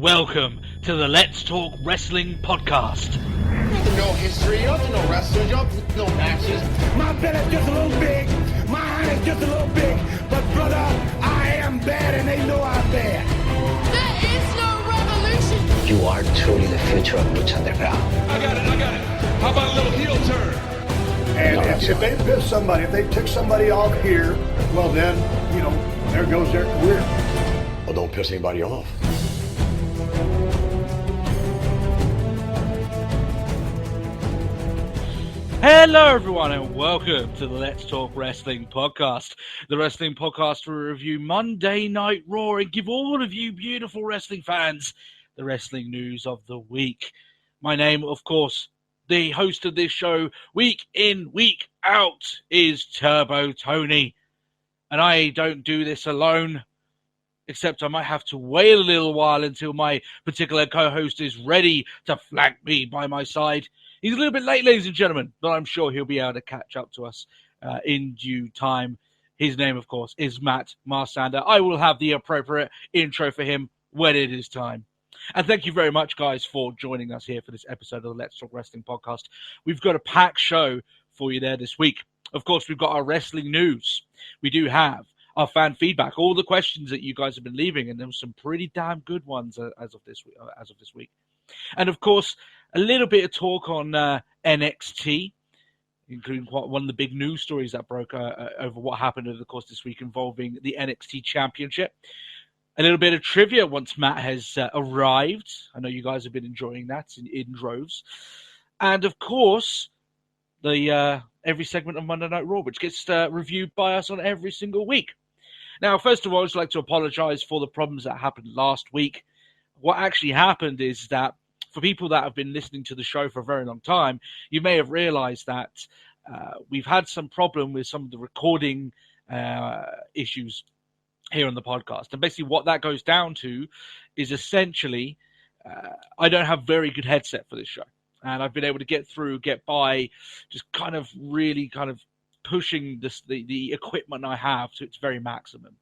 Welcome to the Let's Talk Wrestling podcast. You have to know history, you have to know wrestlers, you have to know matches. My belly's just a little big, my hand is just a little big, but brother, I am bad and they know I'm bad. There is no revolution. You are truly the future of Lucha Underground. I got it. How about a little heel turn? And if they piss somebody, if they took somebody off here, well then, there goes their career. Well, don't piss anybody off. Hello everyone and welcome to the Let's Talk Wrestling podcast. The wrestling podcast where we review Monday Night Raw and give all of you beautiful wrestling fans the wrestling news of the week. My name, of course, the host of this show, week in, week out, is Turbo Tony. And I don't do this alone, except I might have to wait a little while until my particular co-host is ready to flank me by my side. He's a little bit late, ladies and gentlemen, but I'm sure he'll be able to catch up to us in due time. His name, of course, is Matt Marsander. I will have the appropriate intro for him when it is time. And thank you very much, guys, for joining us here for this episode of the Let's Talk Wrestling podcast. We've got a packed show for you there this week. Of course, we've got our wrestling news. We do have our fan feedback, all the questions that you guys have been leaving, and there were some pretty damn good ones as of this week. And of course, a little bit of talk on NXT, including one of the big news stories that broke over what happened over the course this week involving the NXT Championship. A little bit of trivia once Matt has arrived. I know you guys have been enjoying that in droves. And of course, the every segment of Monday Night Raw, which gets reviewed by us on every single week. Now, first of all, I'd just like to apologize for the problems that happened last week. What actually happened is that for people that have been listening to the show for a very long time, you may have realized that we've had some problem with some of the recording issues here on the podcast. And basically what that goes down to is essentially I don't have very good headset for this show. And I've been able to get by, just kind of pushing the equipment I have to its very maximum.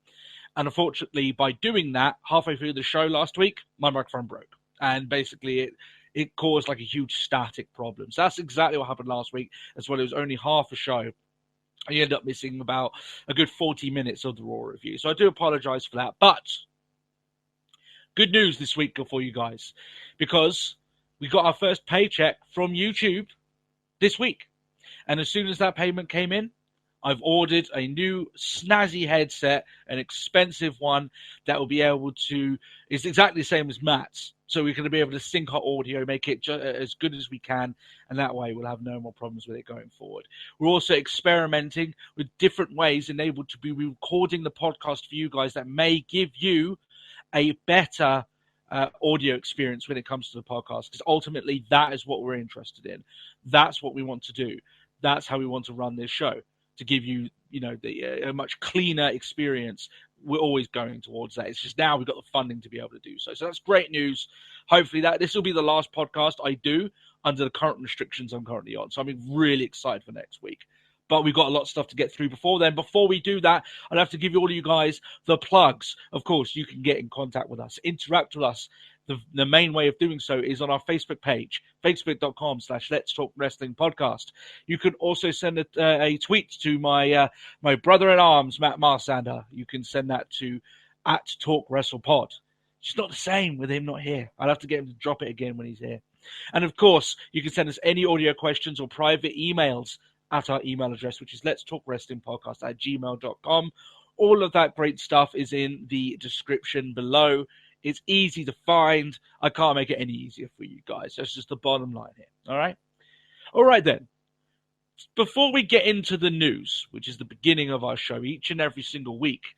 And unfortunately, by doing that, halfway through the show last week, my microphone broke. And basically, it caused like a huge static problem. So that's exactly what happened last week. As well, it was only half a show. I ended up missing about a good 40 minutes of the Raw review. So I do apologize for that. But good news this week for you guys, because we got our first paycheck from YouTube this week. And as soon as that payment came in, I've ordered a new snazzy headset, an expensive one that will be able to, it's exactly the same as Matt's. So we're going to be able to sync our audio, make it as good as we can. And that way we'll have no more problems with it going forward. We're also experimenting with different ways enabled to be recording the podcast for you guys that may give you a better audio experience when it comes to the podcast, because ultimately that is what we're interested in. That's what we want to do. That's how we want to run this show, to give you, a much cleaner experience. We're always going towards that. It's just now we've got the funding to be able to do so. So that's great news. Hopefully this will be the last podcast I do under the current restrictions I'm currently on. So I'm really excited for next week. But we've got a lot of stuff to get through before then. Before we do that, I'd have to give all of you guys the plugs. Of course, you can get in contact with us, interact with us. The main way of doing so is on our Facebook page, facebook.com/Let's Talk Wrestling Podcast. You can also send a tweet to my brother-in-arms, Matt Marsander. You can send that to @TalkWrestlePod. It's not the same with him not here. I'll have to get him to drop it again when he's here. And of course, you can send us any audio questions or private emails at our email address, which is letstalkwrestlingpodcast@gmail.com. All of that great stuff is in the description below. It's easy to find. I can't make it any easier for you guys. That's just the bottom line here. All right? All right, then. Before we get into the news, which is the beginning of our show each and every single week,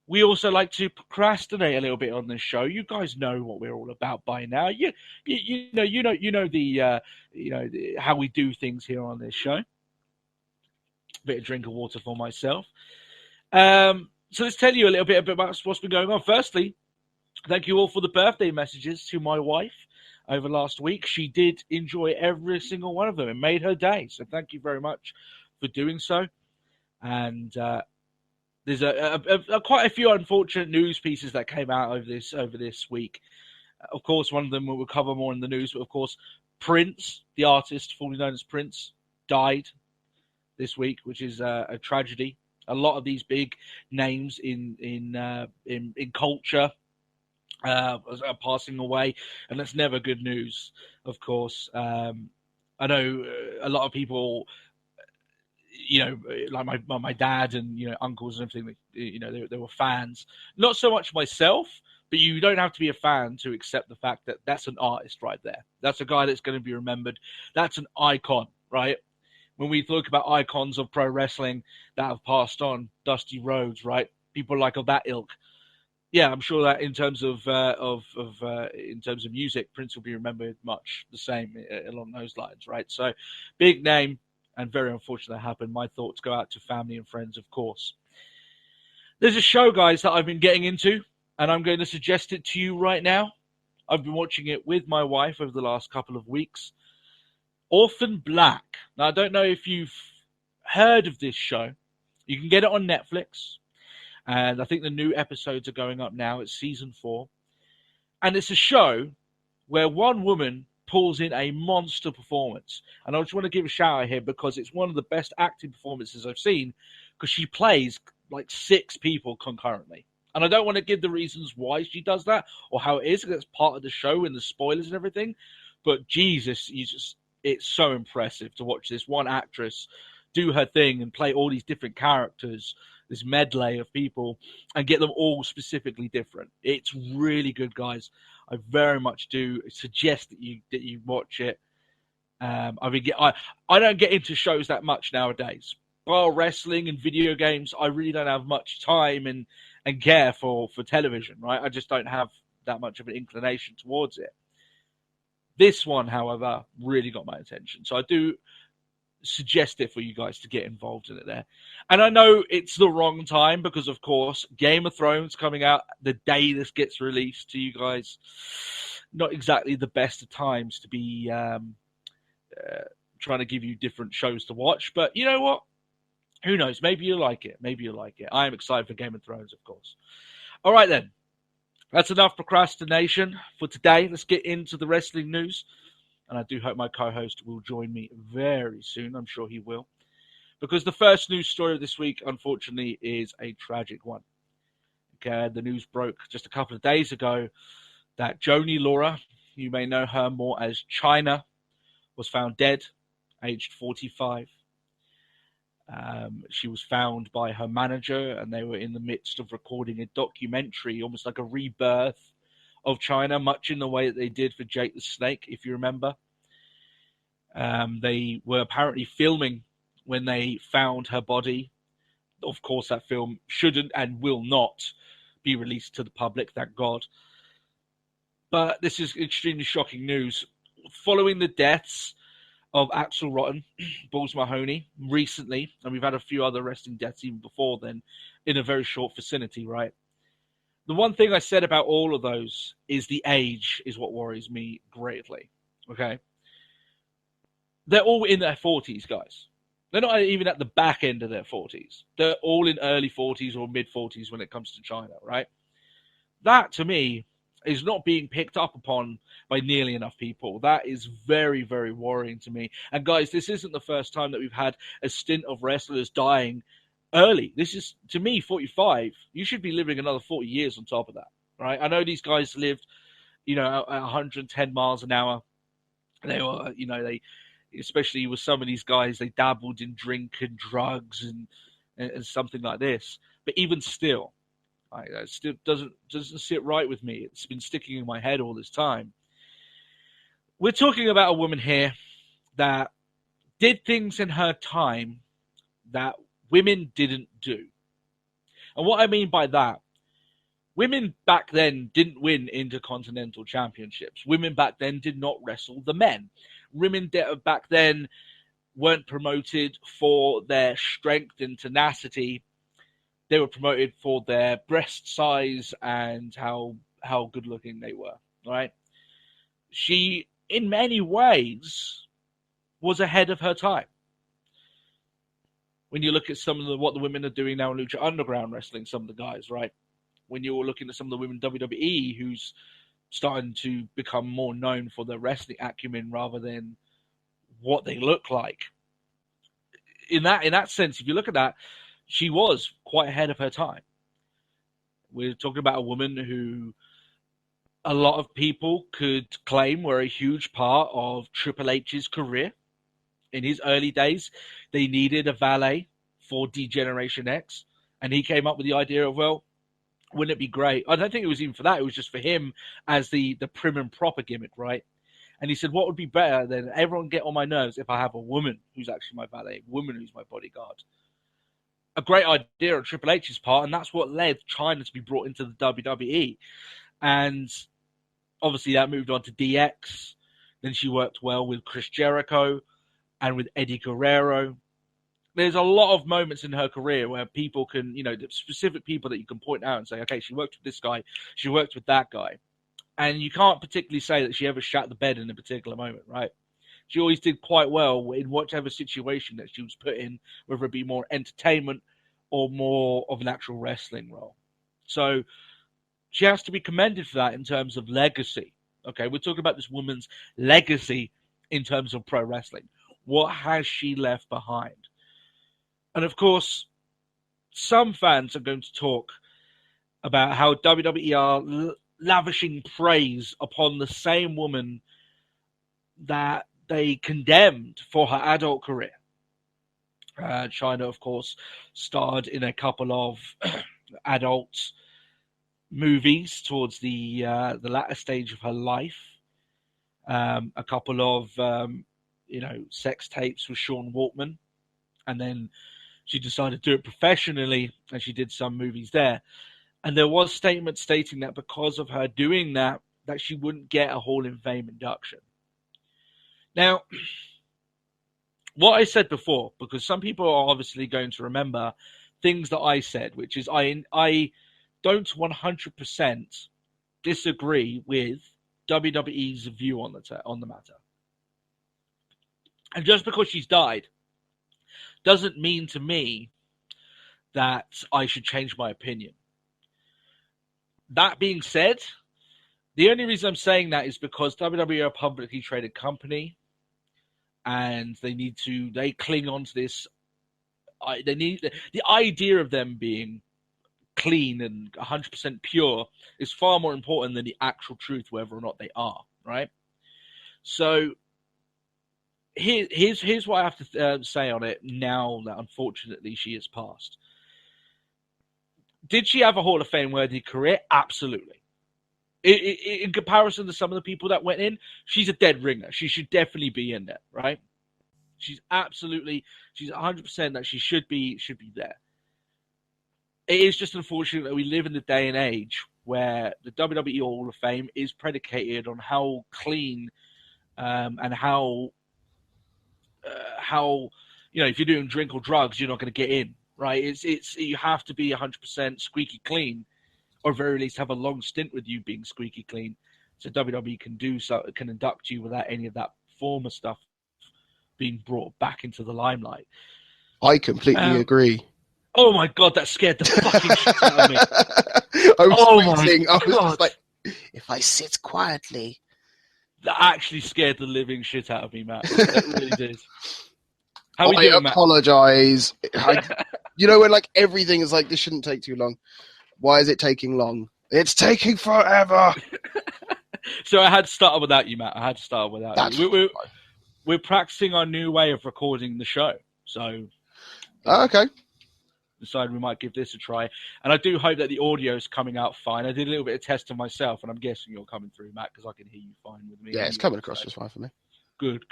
we also like to procrastinate a little bit on this show. You guys know what we're all about by now. You know how we do things here on this show. Bit of drink of water for myself. So let's tell you a little bit about what's been going on. Firstly, thank you all for the birthday messages to my wife over last week. She did enjoy every single one of them. It made her day. So thank you very much for doing so. And there's quite a few unfortunate news pieces that came out over this week. Of course, one of them we'll cover more in the news, but of course, Prince, the artist formerly known as Prince, died this week, which is a tragedy. A lot of these big names in culture are passing away, and that's never good news. Of course, I know a lot of people, like my dad and uncles and everything. They were fans. Not so much myself, but you don't have to be a fan to accept the fact that that's an artist right there. That's a guy that's going to be remembered. That's an icon, right? When we talk about icons of pro wrestling that have passed on, Dusty Rhodes, right? People like of that ilk. Yeah, I'm sure that in terms of music, Prince will be remembered much the same along those lines, right? So, big name, and very unfortunate that happened. My thoughts go out to family and friends, of course. There's a show, guys, that I've been getting into, and I'm going to suggest it to you right now. I've been watching it with my wife over the last couple of weeks. Orphan Black. Now, I don't know if you've heard of this show. You can get it on Netflix. And I think the new episodes are going up now. It's season 4. And it's a show where one woman pulls in a monster performance. And I just want to give a shout out here because it's one of the best acting performances I've seen, because she plays like 6 people concurrently. And I don't want to give the reasons why she does that or how it is, because it's part of the show and the spoilers and everything. But Jesus, it's so impressive to watch this one actress do her thing and play all these different characters, this medley of people, and get them all specifically different. It's really good, guys. I very much do suggest that you watch it. I don't get into shows that much nowadays. Bar wrestling and video games, I really don't have much time and care for television, right? I just don't have that much of an inclination towards it. This one, however, really got my attention. So I do suggest it for you guys to get involved in it there. And I know it's the wrong time because, of course, Game of Thrones coming out the day this gets released to you guys. Not exactly the best of times to be trying to give you different shows to watch. But you know what? Who knows? Maybe you like it. Maybe you like it. I am excited for Game of Thrones, of course. All right, then. That's enough procrastination for today. Let's get into the wrestling news. And I do hope my co-host will join me very soon. I'm sure he will. Because the first news story of this week, unfortunately, is a tragic one. Okay, the news broke just a couple of days ago that Joni Laura, you may know her more as Chyna, was found dead, aged 45. She was found by her manager, and they were in the midst of recording a documentary, almost like a rebirth of Chyna, much in the way that they did for Jake the Snake, if you remember. They were apparently filming when they found her body. Of course, that film shouldn't and will not be released to the public, thank God. But this is extremely shocking news. Following the deaths of Axl Rotten, Balls Mahoney, recently, and we've had a few other wrestling deaths even before then, in a very short vicinity, right? The one thing I said about all of those is the age is what worries me greatly, okay? They're all in their 40s, guys. They're not even at the back end of their 40s. They're all in early 40s or mid-40s when it comes to Chyna, right? That, to me, is not being picked up upon by nearly enough people. That is very, very worrying to me. And guys, this isn't the first time that we've had a stint of wrestlers dying early. This is, to me, 45. You should be living another 40 years on top of that, right? I know these guys lived, at 110 miles an hour. They were, especially with some of these guys, they dabbled in drink and drugs and something like this. But even still, it still doesn't sit right with me. It's been sticking in my head all this time. We're talking about a woman here that did things in her time that women didn't do. And what I mean by that, women back then didn't win intercontinental championships. Women back then did not wrestle the men. Women back then weren't promoted for their strength and tenacity. They were promoted for their breast size and how good looking they were, right? She, in many ways, was ahead of her time. when you look at some of what the women are doing now in Lucha Underground wrestling, some of the guys, right? When you're looking at some of the women in WWE who's starting to become more known for their wrestling acumen rather than what they look like. In that sense, if you look at that, she was quite ahead of her time. We're talking about a woman who a lot of people could claim were a huge part of Triple H's career. In his early days, they needed a valet for D-Generation X, and he came up with the idea of, well, wouldn't it be great? I don't think it was even for that. It was just for him as the prim and proper gimmick, right? And he said, what would be better than everyone get on my nerves if I have a woman who's actually my valet, a woman who's my bodyguard? A great idea on Triple H's part, and that's what led Chyna to be brought into the WWE. And obviously that moved on to DX. Then she worked well with Chris Jericho and with Eddie Guerrero. There's a lot of moments in her career where people can, specific people that you can point out and say, okay, she worked with this guy, she worked with that guy. And you can't particularly say that she ever shat the bed in a particular moment, right? She always did quite well in whatever situation that she was put in, whether it be more entertainment or more of an actual wrestling role. So she has to be commended for that in terms of legacy. Okay, we're talking about this woman's legacy in terms of pro wrestling. What has she left behind? And of course, some fans are going to talk about how WWE are lavishing praise upon the same woman that they condemned for her adult career. Chyna, of course, starred in a couple of adult movies towards the latter stage of her life. A couple of sex tapes with Sean Waltman, and then she decided to do it professionally, and she did some movies there. And there was statements stating that because of her doing that she wouldn't get a Hall of Fame induction. Now, what I said before, because some people are obviously going to remember things that I said, which is I don't 100% disagree with WWE's view on the matter. And just because she's died doesn't mean to me that I should change my opinion. That being said, the only reason I'm saying that is because WWE are a publicly traded company, and they cling on to this. They need the idea of them being clean and 100% pure is far more important than the actual truth, whether or not they are, right? So here's what I have to say on it now that unfortunately she has passed. Did she have a Hall of Fame worthy career? Absolutely. In comparison to some of the people that went in, she's a dead ringer. She should definitely be in there, right? She's 100% that she should be there. It is just unfortunate that we live in the day and age where the WWE Hall of Fame is predicated on how clean and how if you're doing drink or drugs, you're not going to get in, right? It's you have to be 100% squeaky clean, or very least have a long stint with you being squeaky clean, so WWE can induct you without any of that former stuff being brought back into the limelight. I completely agree. Oh my god, that scared the fucking shit out of me. I was just like, if I sit quietly. That actually scared the living shit out of me, Matt. That really did. How are we doing, Matt? Apologize. When everything is like, this shouldn't take too long. Why is it taking long? It's taking forever. So I had to start without you, Matt. I had to start without you. We're practicing our new way of recording the show. So okay. Decided we might give this a try. And I do hope that the audio is coming out fine. I did a little bit of testing myself, and I'm guessing you're coming through, Matt, because I can hear you fine with me. Yeah, it's coming across just fine for me. Good.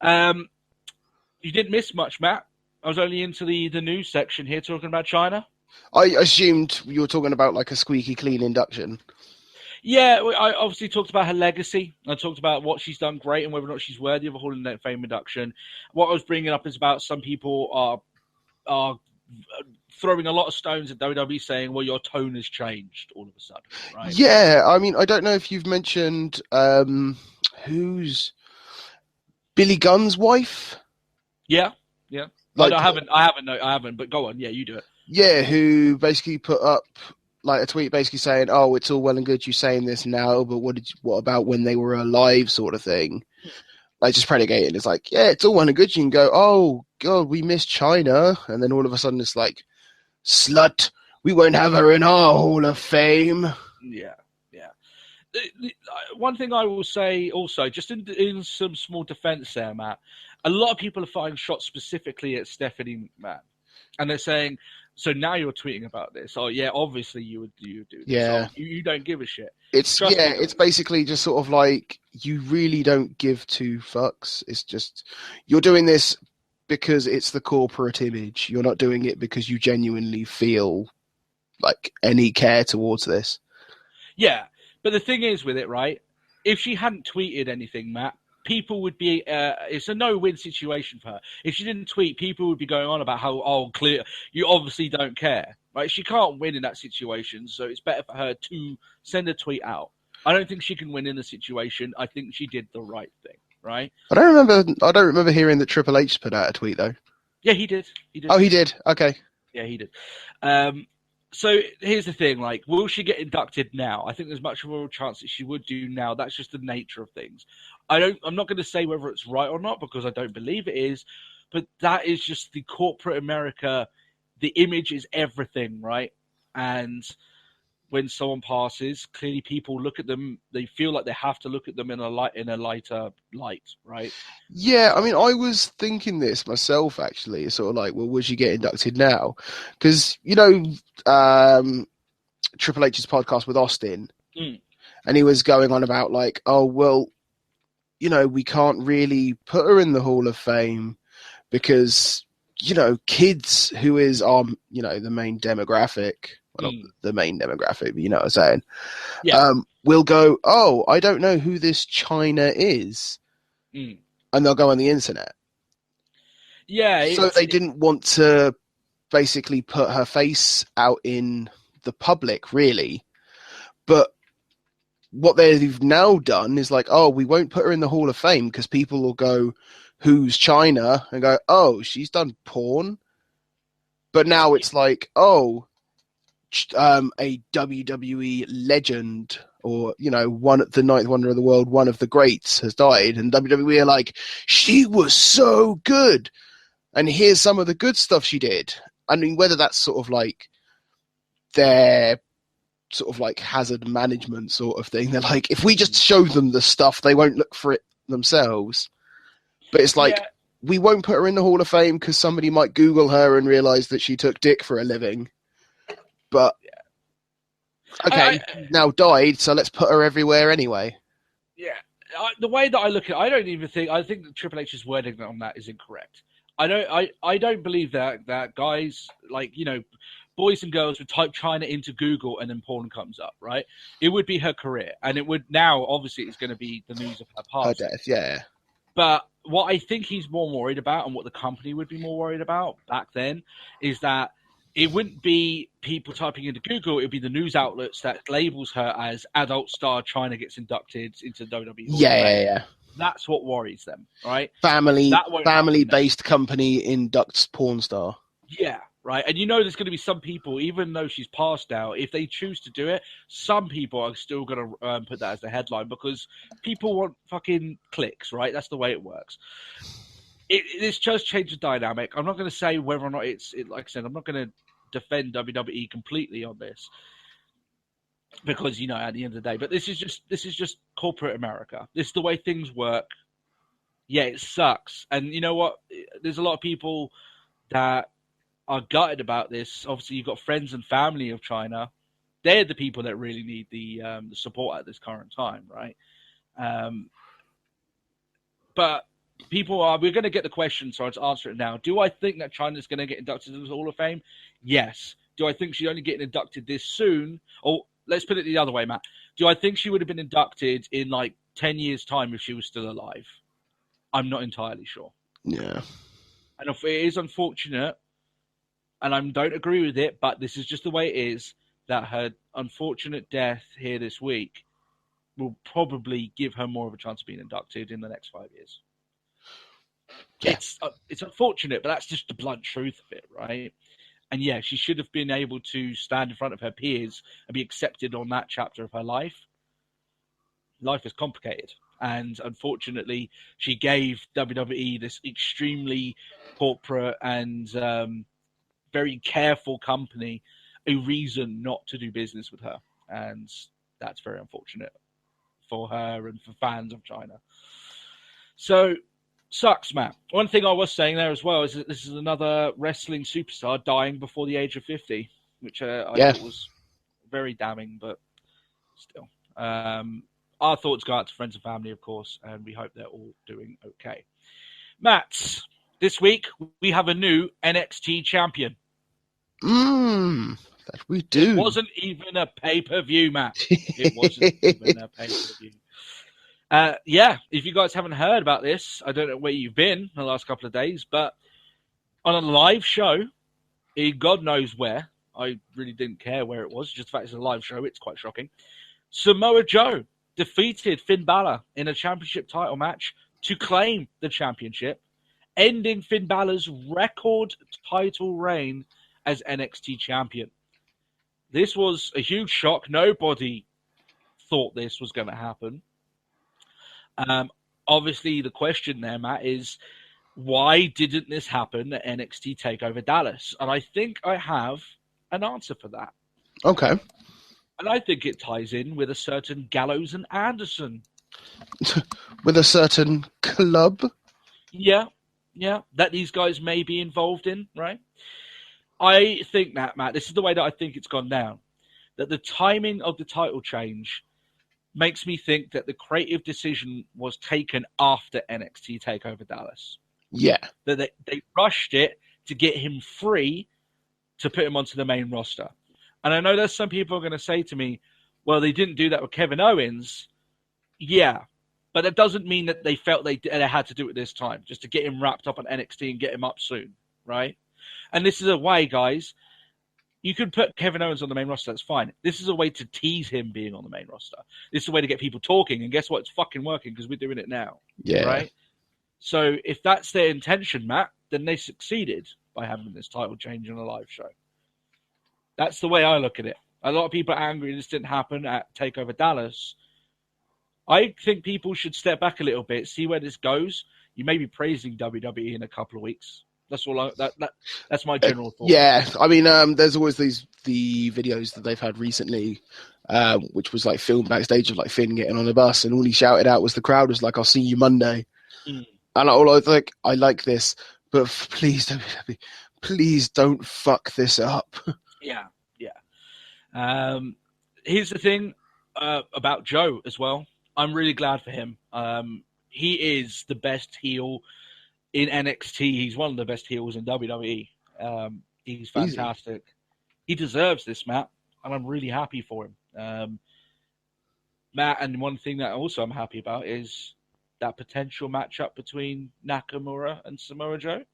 You didn't miss much, Matt. I was only into the news section here talking about Chyna. I assumed you were talking about like a squeaky clean induction. Yeah, I obviously talked about her legacy. I talked about what she's done great and whether or not she's worthy of a Hall of Fame induction. What I was bringing up is about some people are throwing a lot of stones at WWE saying, well, your tone has changed all of a sudden, right? Yeah, I mean, I don't know if you've mentioned who's Billy Gunn's wife? Yeah. Like, I haven't. But go on. Yeah, you do it. yeah, who basically put up like a tweet basically saying, "Oh, it's all well and good you saying this now, but what about when they were alive?" sort of thing. Like just predicating. It's like, yeah, it's all well and good. You can go, "Oh God, we miss China," and then all of a sudden it's like, "Slut, we won't have her in our Hall of Fame." Yeah. One thing I will say also, just in some small defence there, Matt, a lot of people are firing shots specifically at Stephanie McMahon. And they're saying, so now you're tweeting about this. Oh, yeah, obviously you would do this. Yeah. Oh, you don't give a shit. It's basically just sort of like you really don't give two fucks. It's just you're doing this because it's the corporate image. You're not doing it because you genuinely feel like any care towards this. Yeah, but the thing is with it, right? If she hadn't tweeted anything, Matt, people would be. It's a no-win situation for her. If she didn't tweet, people would be going on about how clear you obviously don't care, right? She can't win in that situation, so it's better for her to send a tweet out. I don't think she can win in the situation. I think she did the right thing, right? I don't remember hearing that Triple H put out a tweet though. Yeah, he did. Oh, he did. Okay. Yeah, he did. So here's the thing, like, will she get inducted now? I think there's much of a chance that she would do now. That's just the nature of things. I'm not going to say whether it's right or not because I don't believe it is, but that is just the corporate America. The image is everything, right? And when someone passes, clearly people look at them. They feel like they have to look at them in a lighter light, right? Yeah, I mean, I was thinking this myself actually. It's sort of like, well, would she get inducted now? Because Triple H's podcast with Austin, and he was going on about like, oh well, we can't really put her in the Hall of Fame because kids, who is our the main demographic. Well, not the main demographic, but you know what I'm saying. Yeah. Will go, oh, I don't know who this Chyna is. And they'll go on the internet. Yeah. So they didn't want to basically put her face out in the public, really. But what they've now done is like, oh, we won't put her in the Hall of Fame because people will go, who's Chyna? And go, oh, she's done porn. But now it's like, oh, a WWE legend or the ninth wonder of the world, one of the greats has died, and WWE are like, she was so good, and here's some of the good stuff she did. I mean, whether that's sort of like their sort of like hazard management sort of thing, they're like, if we just show them the stuff, they won't look for it themselves. But it's like, we won't put her in the Hall of Fame because somebody might Google her and realize that she took dick for a living. But okay, now died, so let's put her everywhere anyway. Yeah, the way that I look at it, I think that Triple H's wording on that is incorrect. I don't believe that guys, like, boys and girls would type Chyna into Google and then porn comes up, right? It would be her career, and it would now obviously it's going to be the news of her passing. Her death, yeah. But what I think he's more worried about, and what the company would be more worried about back then, is that it wouldn't be people typing into Google. It would be the news outlets that labels her as adult star Chyna gets inducted into WWE. Yeah. That's what worries them, right? Family-based company inducts porn star. Yeah, right. And there's going to be some people, even though she's passed out, if they choose to do it, some people are still going to put that as the headline because people want fucking clicks, right? That's the way it works. This just changed the dynamic. I'm not going to say whether or not like I said, I'm not going to defend WWE completely on this because at the end of the day, but this is just corporate America. This is the way things work. Yeah, it sucks, and you know what? There's a lot of people that are gutted about this. Obviously, you've got friends and family of Chyna. They're the people that really need the support at this current time, right? But we're going to get the question, so I'll answer it now. Do I think that Chyna's going to get inducted into the Hall of Fame? Yes. Do I think she's only getting inducted this soon? Or let's put it the other way, Matt. Do I think she would have been inducted in like 10 years' time if she was still alive? I'm not entirely sure. Yeah. And if it is unfortunate, and I don't agree with it, but this is just the way it is, that her unfortunate death here this week will probably give her more of a chance of being inducted in the next 5 years. Yeah. It's unfortunate, but that's just the blunt truth of it, right? And yeah, she should have been able to stand in front of her peers and be accepted on that chapter of her life. Life is complicated. And unfortunately, she gave WWE, this extremely corporate and very careful company, a reason not to do business with her. And that's very unfortunate for her and for fans of Chyna. So, sucks, Matt. One thing I was saying there as well is that this is another wrestling superstar dying before the age of 50, which I thought was very damning, but still. Our thoughts go out to friends and family, of course, and we hope they're all doing okay. Matt, this week we have a new NXT champion. That we do. It wasn't even a pay-per-view, Matt. It wasn't even a pay-per-view. Yeah, if you guys haven't heard about this, I don't know where you've been the last couple of days, but on a live show, in God knows where, I really didn't care where it was, just the fact it's a live show, it's quite shocking. Samoa Joe defeated Finn Balor in a championship title match to claim the championship, ending Finn Balor's record title reign as NXT champion. This was a huge shock. Nobody thought this was going to happen. Obviously, the question there, Matt, is why didn't this happen at NXT TakeOver Dallas? And I think I have an answer for that. Okay. And I think it ties in with a certain Gallows and Anderson. With a certain club? Yeah, that these guys may be involved in, right? I think that, Matt, this is the way that I think it's gone down. That the timing of the title change makes me think that the creative decision was taken after NXT TakeOver Dallas. Yeah. That they rushed it to get him free to put him onto the main roster. And I know there's some people are going to say to me, well, they didn't do that with Kevin Owens. Yeah, but that doesn't mean that they felt they had to do it this time, just to get him wrapped up on NXT and get him up soon, right? And this is a way, guys, you could put Kevin Owens on the main roster, that's fine. This is a way to tease him being on the main roster. This is a way to get people talking, and guess what? It's fucking working because we're doing it now. Yeah. Right? So if that's their intention, Matt, then they succeeded by having this title change on a live show. That's the way I look at it. A lot of people are angry this didn't happen at TakeOver Dallas. I think people should step back a little bit, see where this goes. You may be praising WWE in a couple of weeks. That's all. That's my general thought. Yeah, I mean, there's always the videos that they've had recently, which was like filmed backstage of like Finn getting on the bus, and all he shouted out was the crowd was like, "I'll see you Monday," and I was like, "I like this, but please don't fuck this up." Yeah. Here's the thing about Joe as well. I'm really glad for him. He is the best heel in NXT. He's one of the best heels in WWE. He's fantastic. Easy. He deserves this, Matt, and I'm really happy for him. Matt, and one thing that also I'm happy about is that potential matchup between Nakamura and Samoa Joe.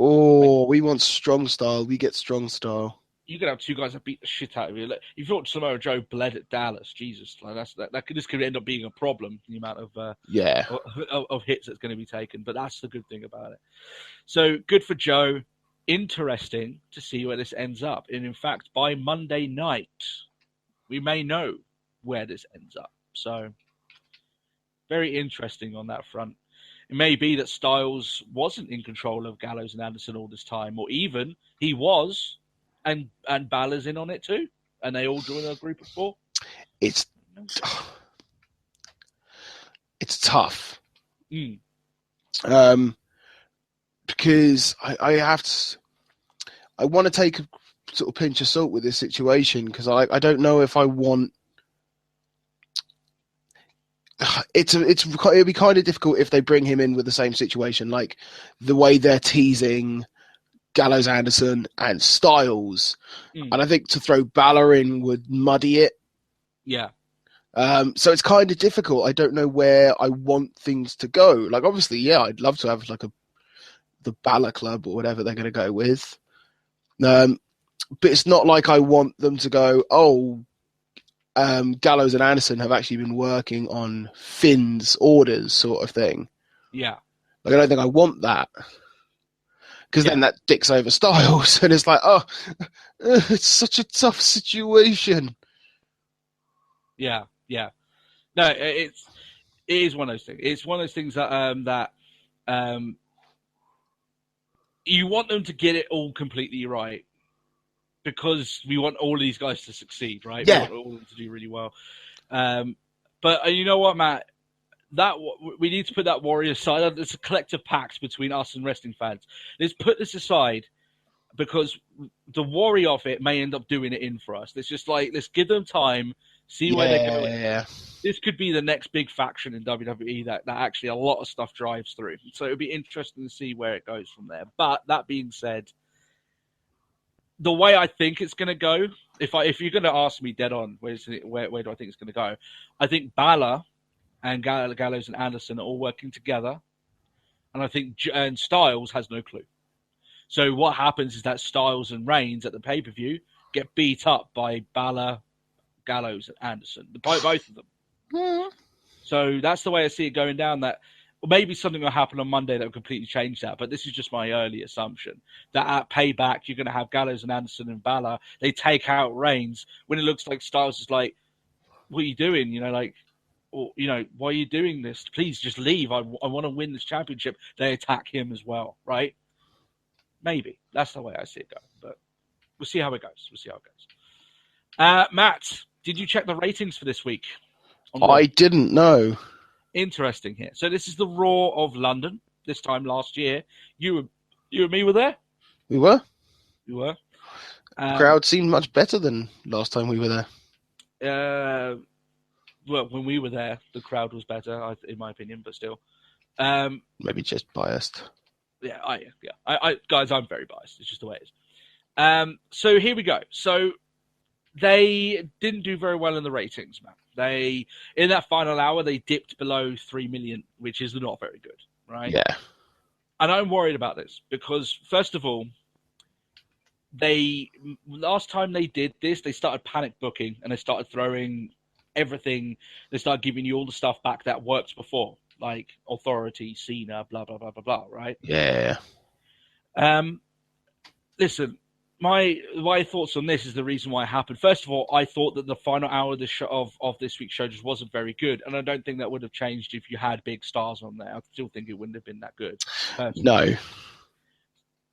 Oh, we want strong style. We get strong style. You could have two guys that beat the shit out of you. If you thought Samoa Joe bled at Dallas, Jesus, like this could end up being a problem. The amount of hits that's going to be taken, but that's the good thing about it. So good for Joe. Interesting to see where this ends up. And in fact, by Monday night, we may know where this ends up. So very interesting on that front. It may be that Styles wasn't in control of Gallows and Anderson all this time, or even he was, and Balor's in on it too, and they all join a group of four. It's tough. Because I want to take a sort of pinch of salt with this situation, because I don't know if I want. It'd be kind of difficult if they bring him in with the same situation, like the way they're teasing Gallows, Anderson, and Styles, and I think to throw Balor in would muddy it. Yeah. So it's kind of difficult. I don't know where I want things to go. Like, obviously, yeah, I'd love to have like the Balor Club or whatever they're going to go with. But it's not like I want them to go, oh, Gallows and Anderson have actually been working on Finn's orders, sort of thing. Yeah. Like, I don't think I want that. Because then that dicks over Styles, and it's like, it's such a tough situation. Yeah. No, it is one of those things. It's one of those things that you want them to get it all completely right, because we want all these guys to succeed, right? Yeah. We want all of them to do really well. But you know what, Matt? That we need to put that worry aside. It's a collective pact between us and wrestling fans. Let's put this aside, because the worry of it may end up doing it in for us. Let's just let's give them time, see where they go. Yeah. This could be the next big faction in WWE that actually a lot of stuff drives through. So it'll be interesting to see where it goes from there. But that being said, the way I think it's going to go, if you're going to ask me dead on, where do I think it's going to go? I think Balor and Gallows and Anderson are all working together, and I think Styles has no clue. So what happens is that Styles and Reigns at the pay-per-view get beat up by Balor, Gallows, and Anderson, both of them. So that's the way I see it going down. That maybe something will happen on Monday that will completely change that, but this is just my early assumption, that at Payback you're going to have Gallows and Anderson and Balor. They take out Reigns when it looks like Styles is like, what are you doing? Why are you doing this? Please just leave. I want to win this championship. They attack him as well, right? Maybe. That's the way I see it going. But we'll see how it goes. Matt, did you check the ratings for this week? I didn't know. Interesting here. So this is the Raw of London. This time last year, you and me were there. We were. You were. The crowd seemed much better than last time we were there. Well, when we were there, the crowd was better, in my opinion, but still. Maybe just biased. Yeah, guys, I'm very biased. It's just the way it is. So here we go. So they didn't do very well in the ratings, man. In that final hour, they dipped below 3 million, which is not very good, right? Yeah. And I'm worried about this because, first of all, last time they did this, they started panic booking and they started throwing everything. They started giving you all the stuff back that worked before, like Authority, Cena, blah, blah, blah, blah, blah, right? Yeah. Listen, my thoughts on this is the reason why it happened. First of all, I thought that the final hour of this week's show just wasn't very good, and I don't think that would have changed if you had big stars on there. I still think it wouldn't have been that good. Personally. No.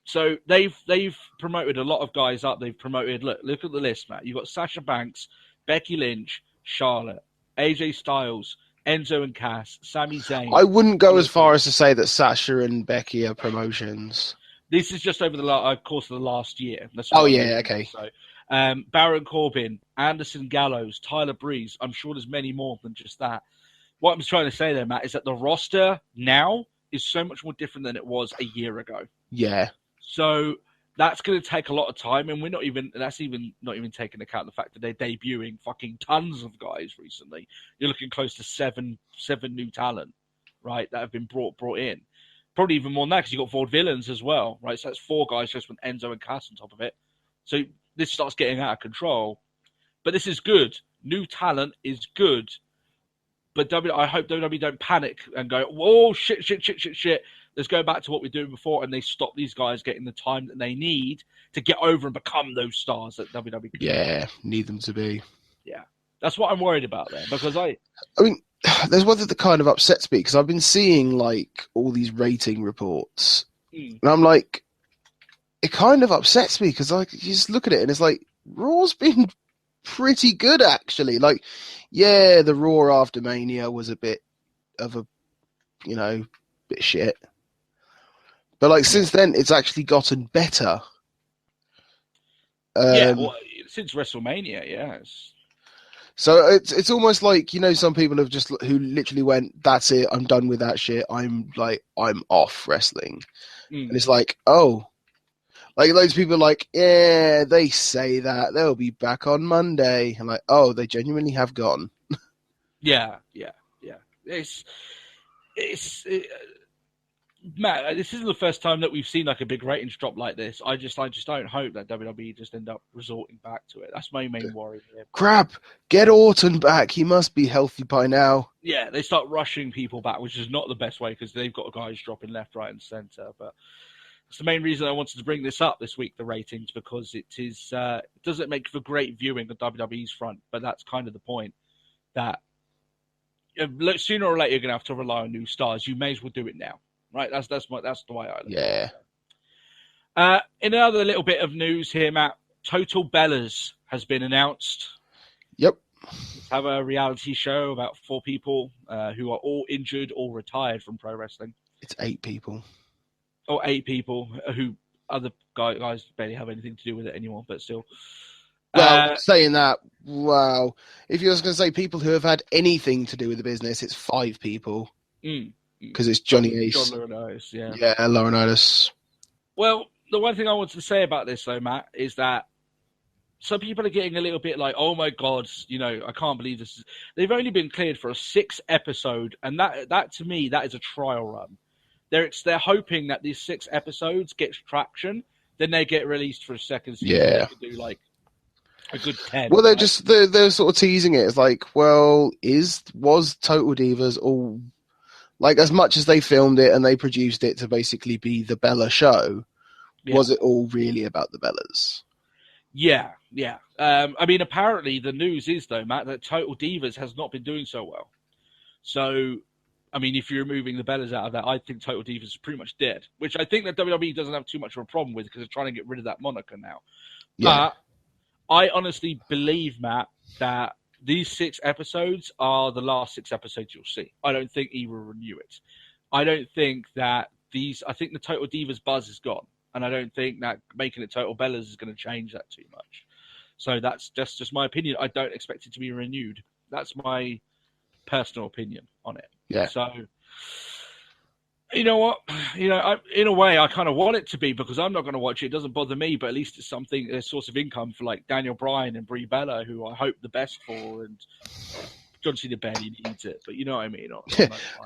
So they've promoted a lot of guys up. They've promoted. Look at the list, Matt. You've got Sasha Banks, Becky Lynch, Charlotte, AJ Styles, Enzo and Cass, Sami Zayn. I wouldn't go as far as to say that Sasha and Becky are promotions. This is just over the course of the last year. Okay. So, Baron Corbin, Anderson Gallows, Tyler Breeze. I'm sure there's many more than just that. What I'm trying to say there, Matt, is that the roster now is so much more different than it was a year ago. Yeah. So that's going to take a lot of time, and that's not even taking account the fact that they're debuting fucking tons of guys recently. You're looking close to seven new talent, right, that have been brought in. Probably even more than that, because you've got Vaudevillains as well, right? So that's 4 guys just with Enzo and Cass on top of it. So this starts getting out of control. But this is good. New talent is good. But I hope WWE don't panic and go, whoa, shit. Let's go back to what we were doing before, and they stop these guys getting the time that they need to get over and become those stars that WWE can. Yeah, need them to be. Yeah. That's what I'm worried about there, because I mean, there's one that kind of upsets me, because I've been seeing, all these rating reports, and I'm like, it kind of upsets me, because, you just look at it, and it's like, Raw's been pretty good, actually. Yeah, the Raw after Mania was a bit of a, bit shit. But, since then, it's actually gotten better. Since WrestleMania, yes. So it's almost like, some people have who literally went, that's it, I'm done with that shit, I'm off wrestling. And it's like, oh. Loads of people are like, yeah, they say that, they'll be back on Monday. And oh, they genuinely have gone. Matt, this isn't the first time that we've seen like a big ratings drop like this. I just don't hope that WWE just end up resorting back to it. That's my main worry here. Crap! Get Orton back. He must be healthy by now. Yeah, they start rushing people back, which is not the best way because they've got guys dropping left, right, and center. But it's the main reason I wanted to bring this up this week, the ratings, because it doesn't make for great viewing on WWE's front. But that's kind of the point, that sooner or later you're going to have to rely on new stars. You may as well do it now, right? That's the way I look at it. In another little bit of news here, Matt, Total Bellas has been announced. Yep. Let's have a reality show about 4 people who are all injured or retired from pro wrestling. It's 8 people. Or 8 people who other guys barely have anything to do with it anymore, but still. Well, saying that, wow. If you were going to say people who have had anything to do with the business, it's 5 people. Because it's Johnny Ace. John Laurinaitis, yeah. Yeah, Laurinaitis. Well, the one thing I want to say about this, though, Matt, is that some people are getting a little bit like, oh my God, I can't believe this. They've only been cleared for a 6 episode, and that to me, that is a trial run. They're hoping that these 6 episodes get traction, then they get released for a second season. Yeah. They could do like a good 10. Well, they're sort of teasing it. It's like, well, was Total Divas all, like, as much as they filmed it and they produced it to basically be the Bella show, was it all really about the Bellas? Yeah. I mean, apparently the news is, though, Matt, that Total Divas has not been doing so well. So, I mean, if you're removing the Bellas out of that, I think Total Divas is pretty much dead, which I think that WWE doesn't have too much of a problem with because they're trying to get rid of that moniker now. Yeah. But I honestly believe, Matt, that these 6 episodes are the last 6 episodes you'll see. I don't think he will renew it. I don't think that I think the Total Divas buzz is gone. And I don't think that making it Total Bellas is going to change that too much. So that's just my opinion. I don't expect it to be renewed. That's my personal opinion on it. Yeah. So, you know what? In a way, I kind of want it to be because I'm not going to watch it. It doesn't bother me, but at least it's something, a source of income for like Daniel Bryan and Brie Bella, who I hope the best for, and John Cena barely needs it, but you know what I mean.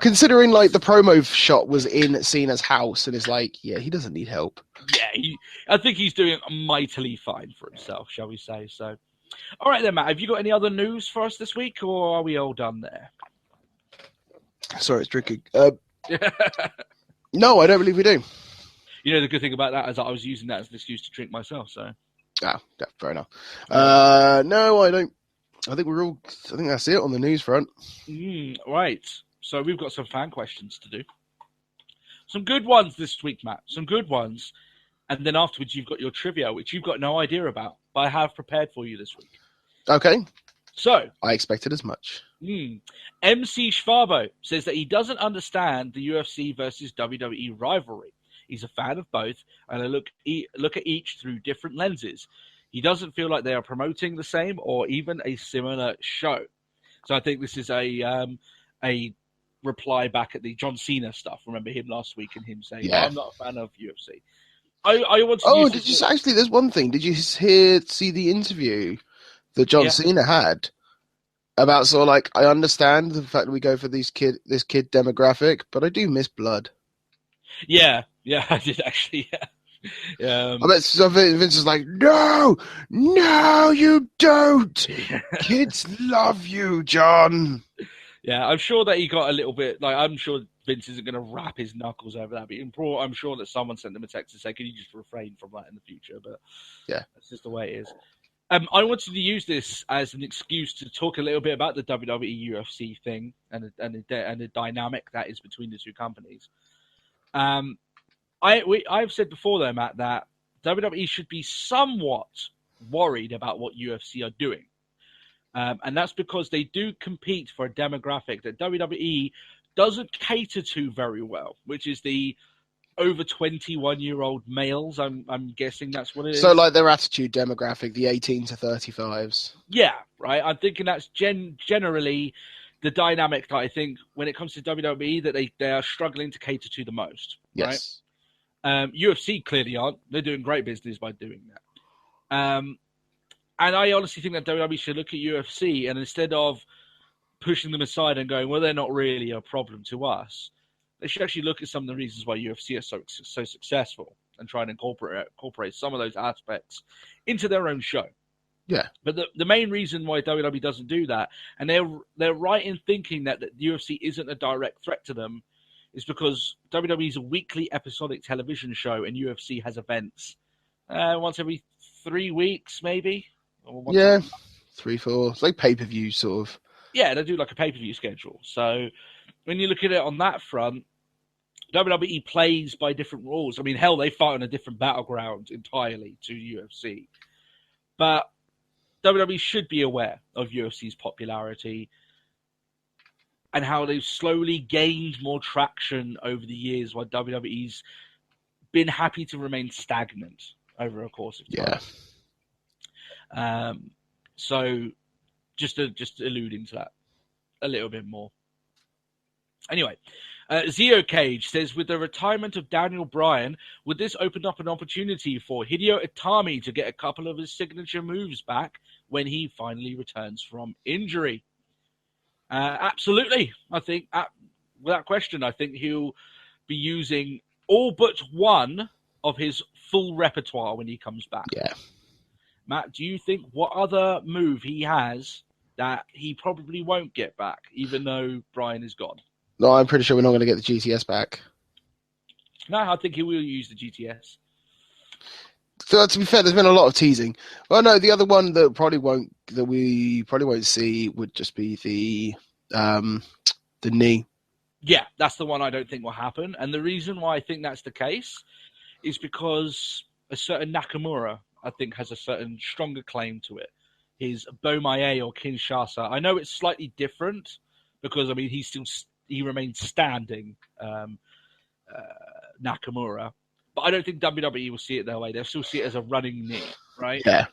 Considering like the promo shot was in Cena's house, and it's like, yeah, he doesn't need help. Yeah, I think he's doing mightily fine for himself, shall we say. So, all right then, Matt, have you got any other news for us this week, or are we all done there? Sorry, it's drinking. No, I don't believe we do. You know, the good thing about that is that I was using that as an excuse to drink myself, so. Yeah, fair enough. No, I don't. I think that's it on the news front. Right. So we've got some fan questions to do. Some good ones this week, Matt. Some good ones. And then afterwards, you've got your trivia, which you've got no idea about, but I have prepared for you this week. Okay. So. I expected as much. MC Schwabo says that he doesn't understand the UFC versus WWE rivalry. He's a fan of both, and I look at each through different lenses. He doesn't feel like they are promoting the same or even a similar show. So I think this is a reply back at the John Cena stuff. Remember him last week and him saying, I'm not a fan of UFC. I want to actually, there's one thing. Did you see the interview that John Cena had about sort of like, I understand the fact that we go for this kid demographic, but I do miss blood. Yeah, I did actually, I bet Vince is like, no, you don't. Kids love you, John. Yeah, I'm sure that he got a little bit, like, I'm sure Vince isn't going to wrap his knuckles over that, but I'm sure that someone sent them a text to say, can you just refrain from that in the future? But yeah, that's just the way it is. I wanted to use this as an excuse to talk a little bit about the WWE UFC thing and the dynamic that is between the two companies. I've said before, though, Matt, that WWE should be somewhat worried about what UFC are doing. And that's because they do compete for a demographic that WWE doesn't cater to very well, which is the over 21-year-old males. I'm guessing that's what it is. So, like their attitude demographic, the 18 to 35s. Yeah, right. I'm thinking that's generally the dynamic that I think when it comes to WWE that they are struggling to cater to the most. Yes. Right? UFC clearly aren't. They're doing great business by doing that. And I honestly think that WWE should look at UFC and instead of pushing them aside and going, well, they're not really a problem to us, they should actually look at some of the reasons why UFC are so successful and try and incorporate some of those aspects into their own show. Yeah. But the main reason why WWE doesn't do that, and they're right in thinking that the UFC isn't a direct threat to them, is because WWE is a weekly episodic television show and UFC has events once every 3 weeks, maybe. Or once 3, 4. It's like pay-per-view sort of. Yeah, they do like a pay-per-view schedule. So when you look at it on that front, WWE plays by different rules. I mean, hell, they fight on a different battleground entirely to UFC. But WWE should be aware of UFC's popularity and how they've slowly gained more traction over the years, while WWE's been happy to remain stagnant over a course of time. Yeah. So just alluding to that a little bit more. Anyway, Zio Cage says, with the retirement of Daniel Bryan, would this open up an opportunity for Hideo Itami to get a couple of his signature moves back when he finally returns from injury? Absolutely. I think, without question, I think he'll be using all but one of his full repertoire when he comes back. Yeah. Matt, do you think what other move he has that he probably won't get back, even though Bryan is gone? No, I'm pretty sure we're not going to get the GTS back. No, I think he will use the GTS. So, to be fair, there's been a lot of teasing. Well, no, the other one that we probably won't see would just be the knee. Yeah, that's the one I don't think will happen. And the reason why I think that's the case is because a certain Nakamura, I think, has a certain stronger claim to it. His Bomaye or Kinshasa. I know it's slightly different because, I mean, he remains standing, Nakamura. But I don't think WWE will see it that way. They'll still see it as a running knee, right? Yeah.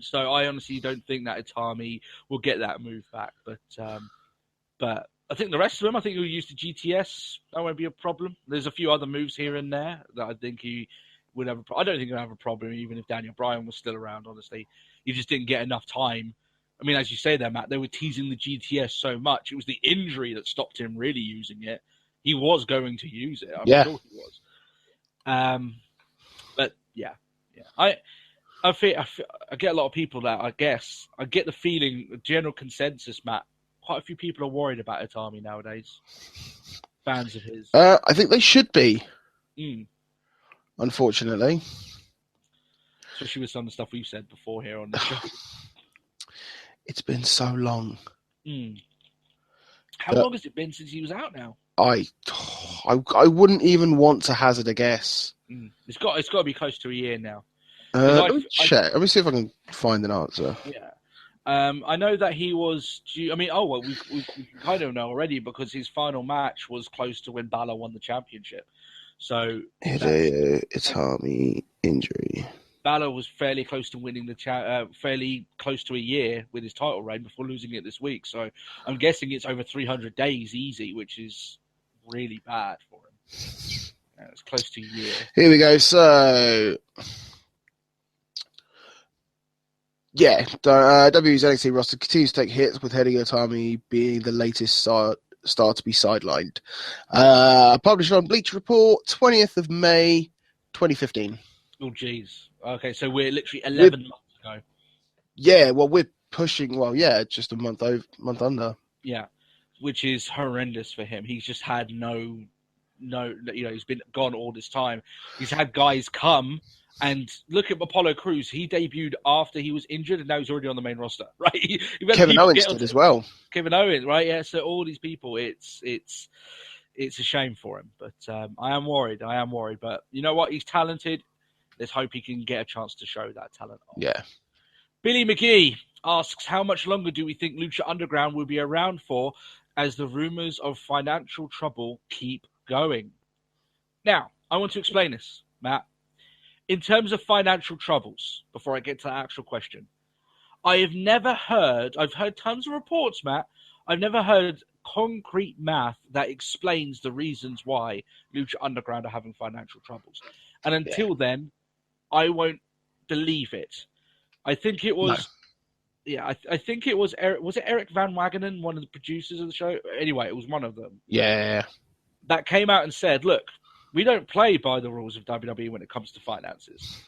So I honestly don't think that Itami will get that move back. But I think the rest of them, I think he'll use the GTS. That won't be a problem. There's a few other moves here and there that I think he would have I don't think he'll have a problem even if Daniel Bryan was still around, honestly. He just didn't get enough time. I mean, as you say there, Matt, they were teasing the GTS so much. It was the injury that stopped him really using it. He was going to use it. I'm sure he was. But yeah. I get a lot of people that I get the feeling, the general consensus, Matt, quite a few people are worried about Itami nowadays. Fans of his. I think they should be. Unfortunately. Especially with some of the stuff we've said before here on the show. It's been so long. How long has it been since he was out now? I wouldn't even want to hazard a guess. It's got to be close to a year now. Let me check. Let me see if I can find an answer. Yeah. I know that he was due. I mean, we kind of know already because his final match was close to when Balor won the championship. So Itami injury. Balor was fairly close to winning fairly close to a year with his title reign before losing it this week. So I'm guessing it's over 300 days easy, which is really bad for him. It's close to a year. Here we go. So, yeah, WWE's NXT roster continues to take hits, with Hideo Itami being the latest star to be sidelined. Published on Bleacher Report, 20th of May, 2015. Oh, geez. Okay, so we're literally 11 months ago. Yeah, well, we're pushing. Well, yeah, just a month under. Yeah, which is horrendous for him. He's just had no, he's been gone all this time. He's had guys come and look at Apollo Crews. He debuted after he was injured, and now he's already on the main roster, right? Kevin Owens did as well. Kevin Owens, right? Yeah. So all these people, it's a shame for him. But I am worried. But you know what? He's talented. Let's hope he can get a chance to show that talent off. Yeah. Billy McGee asks, how much longer do we think Lucha Underground will be around for as the rumors of financial trouble keep going? Now, I want to explain this, Matt. In terms of financial troubles, before I get to the actual question, I've heard tons of reports, Matt. I've never heard concrete math that explains the reasons why Lucha Underground are having financial troubles. And until then, I won't believe it. I think it was... No. Yeah, I think it was Eric. Was it Eric Van Wagenen, one of the producers of the show? Anyway, it was one of them. Yeah. that came out and said, look, we don't play by the rules of WWE when it comes to finances.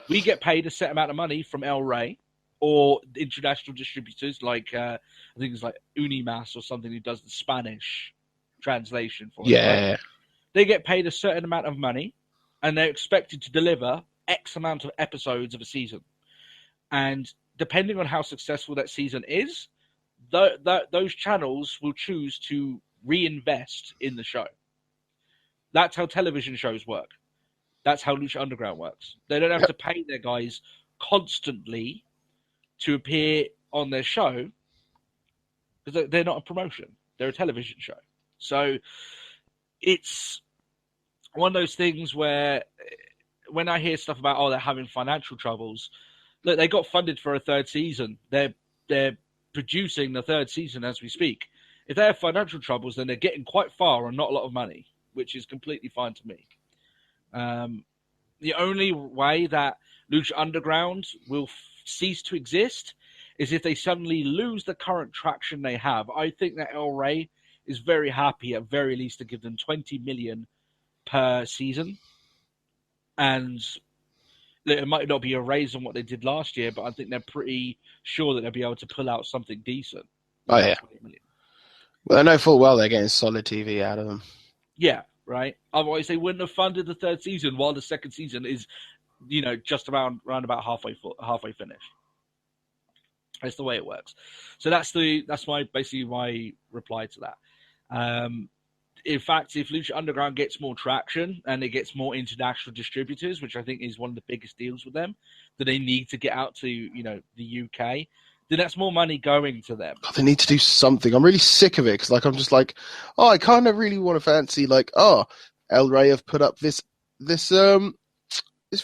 We get paid a set amount of money from El Rey or international distributors like, I think it's like Unimas or something who does the Spanish translation for it. Right? They get paid a certain amount of money and they're expected to deliver X amount of episodes of a season. And depending on how successful that season is, those channels will choose to reinvest in the show. That's how television shows work. That's how Lucha Underground works. They don't have to pay their guys constantly to appear on their show because they're not a promotion. They're a television show. So it's one of those things where when I hear stuff about, they're having financial troubles, look, they got funded for a third season. They're producing the third season as we speak. If they have financial troubles, then they're getting quite far on not a lot of money, which is completely fine to me. The only way that Lucha Underground will cease to exist is if they suddenly lose the current traction they have. I think that El Rey is very happy, at very least, to give them $20 million per season. And it might not be a raise on what they did last year, but I think they're pretty sure that they'll be able to pull out something decent. Oh, yeah. Well, I know full well they're getting solid TV out of them. Yeah, right. Otherwise, they wouldn't have funded the third season while the second season is, just around about halfway finished. That's the way it works. So that's basically my reply to that. In fact, if Lucha Underground gets more traction and it gets more international distributors, which I think is one of the biggest deals with them, that they need to get out to, the UK, then that's more money going to them. God, they need to do something. I'm really sick of it because, I'm just like, I kind of really want to fancy, El Rey have put up this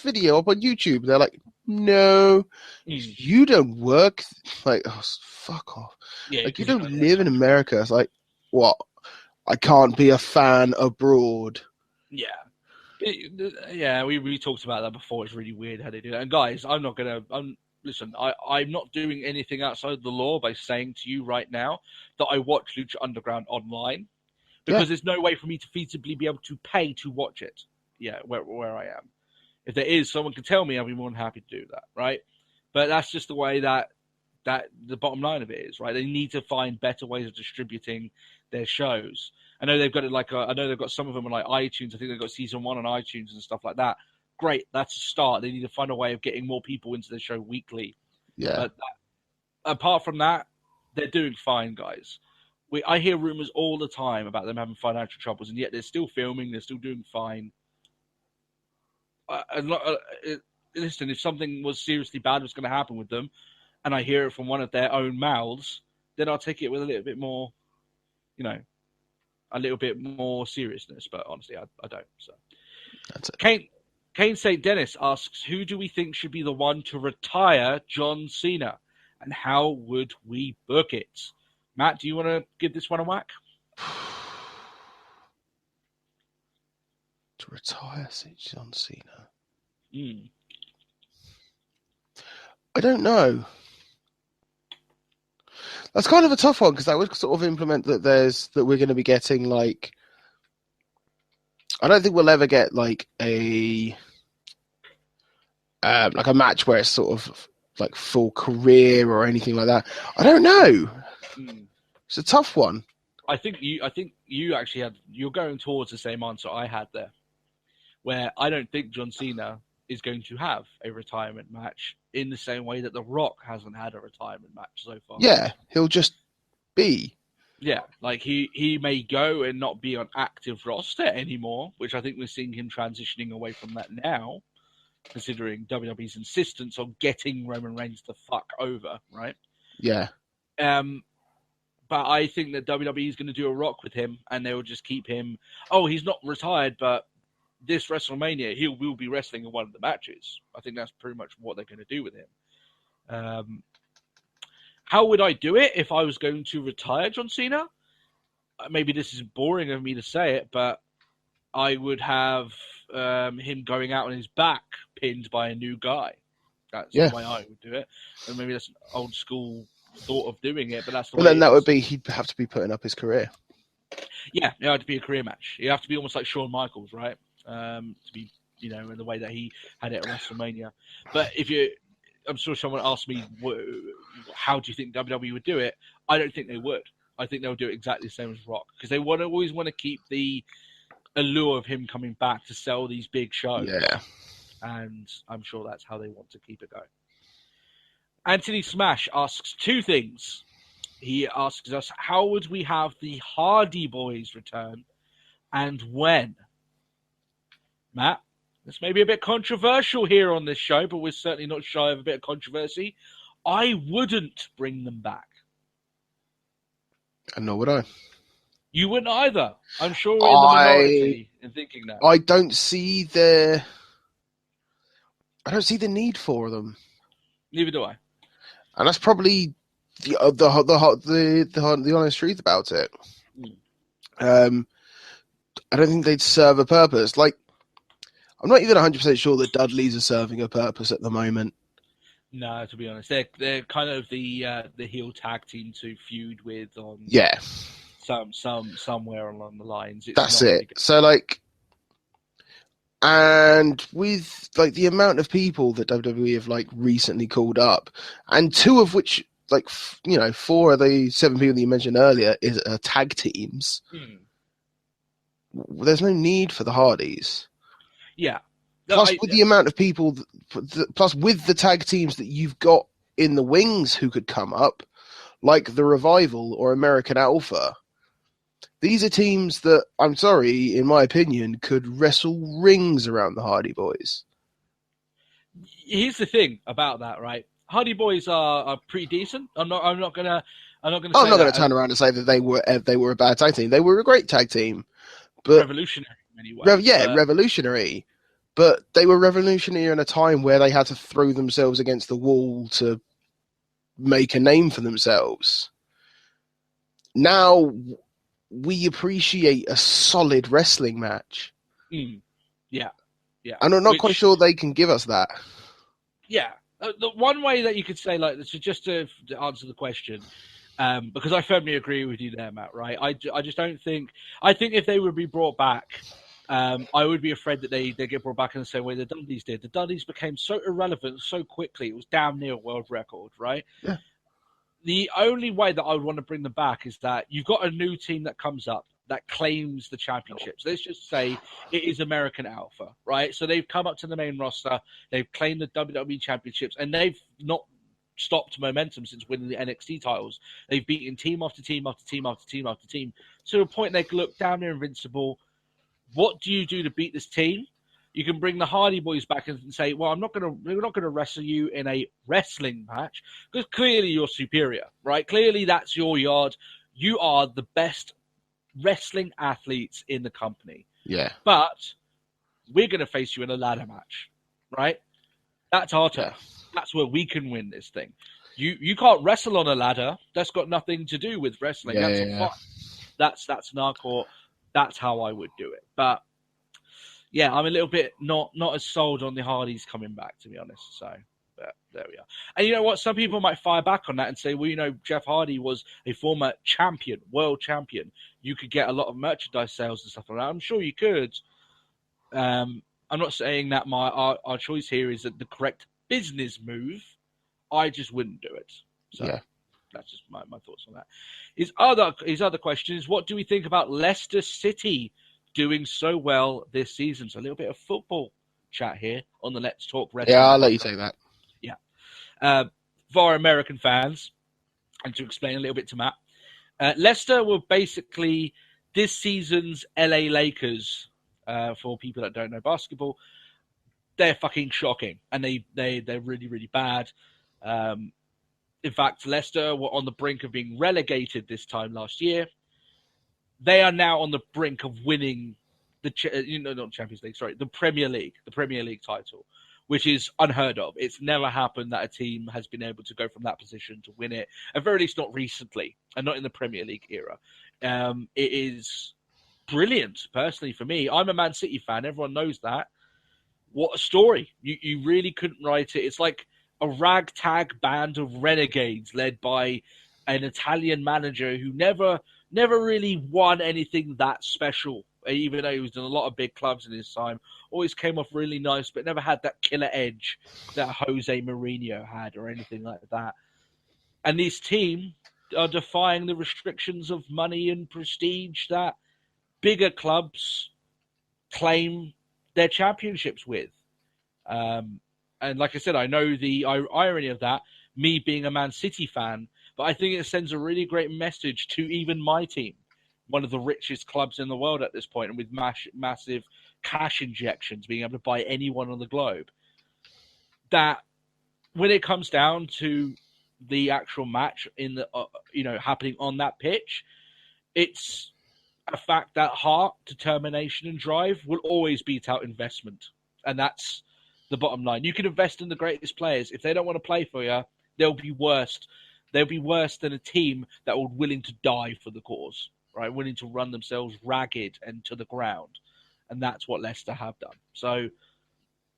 video up on YouTube. They're like, no, you don't work. Like, fuck off. Yeah, you don't live in America. It's like, what? I can't be a fan abroad. Yeah. We talked about that before. It's really weird how they do that. And guys, I'm not doing anything outside the law by saying to you right now that I watch Lucha Underground online because there's no way for me to feasibly be able to pay to watch it. Yeah, where I am. If there is, someone can tell me, I'll be more than happy to do that, right? But that's just the way that the bottom line of it is, right? They need to find better ways of distributing their shows. I know they've got it I know they've got some of them on iTunes. I think they've got season 1 on iTunes and stuff like that. Great, that's a start. They need to find a way of getting more people into their show weekly. Yeah. Apart from that, they're doing fine, guys. I hear rumors all the time about them having financial troubles, and yet they're still filming. They're still doing fine. Listen, if something was seriously bad was going to happen with them, and I hear it from one of their own mouths, then I'll take it with a little bit more, a little bit more seriousness. But honestly, I don't. So that's it. Kane St. Dennis asks, who do we think should be the one to retire John Cena, and how would we book it? Matt, do you want to give this one a whack? To retire John Cena? I don't know. That's kind of a tough one because that would sort of implement that we're going to be getting I don't think we'll ever get a match where it's sort of full career or anything like that. I don't know. It's a tough one. I think you actually you're going towards the same answer I had there, where I don't think John Cena is going to have a retirement match in the same way that The Rock hasn't had a retirement match so far. Yeah, he'll just be. Yeah, he may go and not be on active roster anymore, which I think we're seeing him transitioning away from that now, considering WWE's insistence on getting Roman Reigns to fuck over, right? Yeah. But I think that WWE is going to do a Rock with him, and they will just keep him. Oh, he's not retired, but this WrestleMania, he will be wrestling in one of the matches. I think that's pretty much what they're going to do with him. How would I do it if I was going to retire John Cena? Maybe this is boring of me to say it, but I would have him going out on his back, pinned by a new guy. That's the way I would do it. And maybe that's an old school thought of doing it, but that's the way. Well, then that would be he'd have to be putting up his career. Yeah, it had to be a career match. You have to be almost like Shawn Michaels, right? To be, in the way that he had it at WrestleMania. But I'm sure someone asked me, how do you think WWE would do it? I don't think they would. I think they'll do it exactly the same as Rock, because they always want to keep the allure of him coming back to sell these big shows. Yeah. And I'm sure that's how they want to keep it going. Anthony Smash asks two things. He asks us, how would we have the Hardy Boys return and when? Matt, this may be a bit controversial here on this show, but we're certainly not shy of a bit of controversy. I wouldn't bring them back. And nor would I. You wouldn't either. I'm sure we're in the minority in thinking that. I don't see the need for them. Neither do I. And that's probably the honest truth about it. I don't think they'd serve a purpose. Like, I'm not even 100% sure that Dudleys are serving a purpose at the moment. No, to be honest, they're kind of the heel tag team to feud with on somewhere along the lines. That's it. So like, and with like the amount of people that WWE have like recently called up, and two of which, like, 4 of the 7 people that you mentioned earlier are tag teams. There's no need for the Hardys. Yeah. Plus, with the amount of people, plus with the tag teams that you've got in the wings who could come up, like the Revival or American Alpha, these are teams that, I'm sorry, in my opinion, could wrestle rings around the Hardy Boys. Here's the thing about that, right? Hardy Boys are pretty decent. I'm not gonna turn around and say that they were a bad tag team. They were a great tag team, but revolutionary in many ways. Revolutionary. But they were revolutionary in a time where they had to throw themselves against the wall to make a name for themselves. Now we appreciate a solid wrestling match. Yeah. And I'm not quite sure they can give us that. Yeah. The one way that you could say, like, just to answer the question, because I firmly agree with you there, Matt, right? I just don't think... I think if they would be brought back, I would be afraid that they get brought back in the same way the Dudleys did. The Dudleys became so irrelevant so quickly. It was damn near a world record, right? Yeah. The only way that I would want to bring them back is that you've got a new team that comes up that claims the championships. Let's just say it is American Alpha, right? So they've come up to the main roster, they've claimed the WWE championships, and they've not stopped momentum since winning the NXT titles. They've beaten team after team after team after team after team to a point they look damn near invincible. What do you do to beat this team? You can bring the Hardy Boys back and say, well, we're not gonna wrestle you in a wrestling match because clearly you're superior, right? Clearly that's your yard. You are the best wrestling athletes in the company. Yeah. But we're going to face you in a ladder match, right? That's our turf. Yeah. That's where we can win this thing. You can't wrestle on a ladder. That's got nothing to do with wrestling. That's a fight. That's an our court. That's how I would do it. But yeah, I'm a little bit not as sold on the Hardys coming back, to be honest. So but there we are. And you know what? Some people might fire back on that and say, well, Jeff Hardy was a former champion, world champion. You could get a lot of merchandise sales and stuff like that. I'm sure you could. I'm not saying that our choice here is the correct business move. I just wouldn't do it. So yeah. That's just my thoughts on that. His other question is, what do we think about Leicester City doing so well this season? So a little bit of football chat here on the Let's Talk Wrestling. Yeah, I'll let you take that. Yeah. For our American fans, and to explain a little bit to Matt, Leicester were basically this season's LA Lakers. For people that don't know basketball, they're fucking shocking, and they're really, really bad. In fact, Leicester were on the brink of being relegated this time last year. They are now on the brink of winning not Champions League, sorry, the Premier League title, which is unheard of. It's never happened that a team has been able to go from that position to win it, at very least not recently, and not in the Premier League era. It is brilliant, personally, for me. I'm a Man City fan. Everyone knows that. What a story. You really couldn't write it. It's like a ragtag band of renegades led by an Italian manager who never really won anything that special, even though he was in a lot of big clubs in his time. Always came off really nice, but never had that killer edge that Jose Mourinho had or anything like that. And this team are defying the restrictions of money and prestige that bigger clubs claim their championships with. And like I said, I know the irony of that, me being a Man City fan, but I think it sends a really great message to even my team, one of the richest clubs in the world at this point, and with massive cash injections, being able to buy anyone on the globe, that when it comes down to the actual match in the happening on that pitch, it's a fact that heart, determination, and drive will always beat out investment, and that's the bottom line. You can invest in the greatest players. If they don't want to play for you, they'll be worse. They'll be worse than a team that will willing to die for the cause, right? Willing to run themselves ragged and to the ground. And that's what Leicester have done. So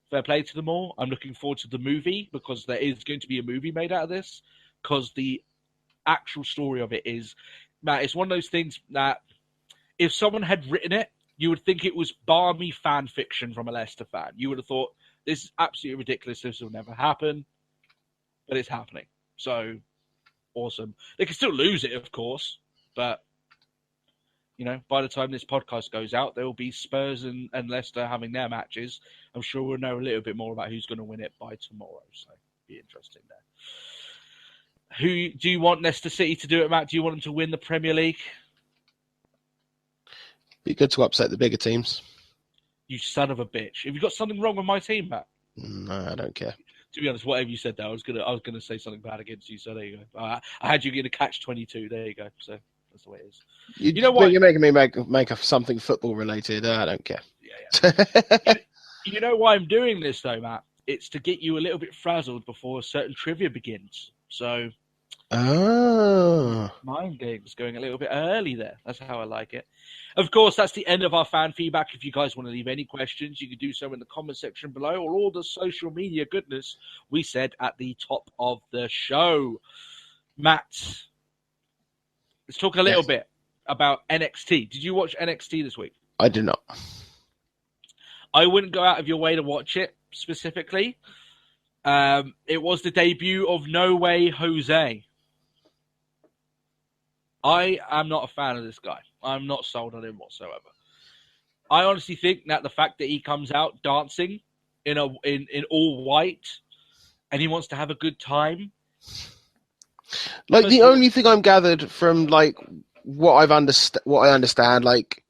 fair play to them all. I'm looking forward to the movie, because there is going to be a movie made out of this, because the actual story of it is, Matt, it's one of those things that if someone had written it, you would think it was balmy fan fiction from a Leicester fan. You would have thought, this is absolutely ridiculous. This will never happen. But it's happening. So awesome. They can still lose it, of course. But, by the time this podcast goes out, there will be Spurs and Leicester having their matches. I'm sure we'll know a little bit more about who's going to win it by tomorrow. So be interesting there. Who do you want Leicester City to do it, Matt? Do you want them to win the Premier League? Be good to upset the bigger teams. You son of a bitch. Have you got something wrong with my team, Matt? No, I don't care. To be honest, whatever you said there, I was gonna say something bad against you. So there you go. I had you get a catch-22. There you go. So that's the way it is. You know what? You're making me make something football related. I don't care. Yeah. You know why I'm doing this though, Matt? It's to get you a little bit frazzled before a certain trivia begins. So, mind games going a little bit early there. That's how I like it. Of course, that's the end of our fan feedback. If you guys want to leave any questions, you can do so in the comment section below, or all the social media goodness we said at the top of the show. Matt, let's talk a little bit about NXT. Did you watch NXT this week? I did not. I wouldn't go out of your way to watch it specifically. It was the debut of No Way Jose. I am not a fan of this guy. I'm not sold on him whatsoever. I honestly think that the fact that he comes out dancing in all white and he wants to have a good time. Like, the only thing I'm gathered from what I understand, like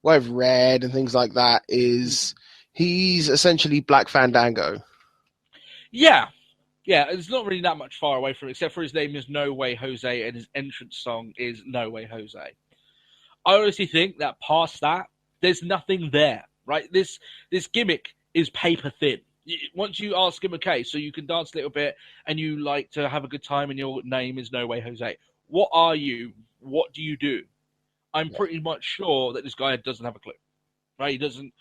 what I've read and things like that, is he's essentially Black Fandango. Yeah. Yeah, it's not really that much far away from it, except for his name is No Way Jose and his entrance song is No Way Jose. I honestly think that past that, there's nothing there, right? This gimmick is paper thin. Once you ask him, okay, so you can dance a little bit and you like to have a good time and your name is No Way Jose. What are you? What do you do? I'm pretty much sure that this guy doesn't have a clue, right? He doesn't.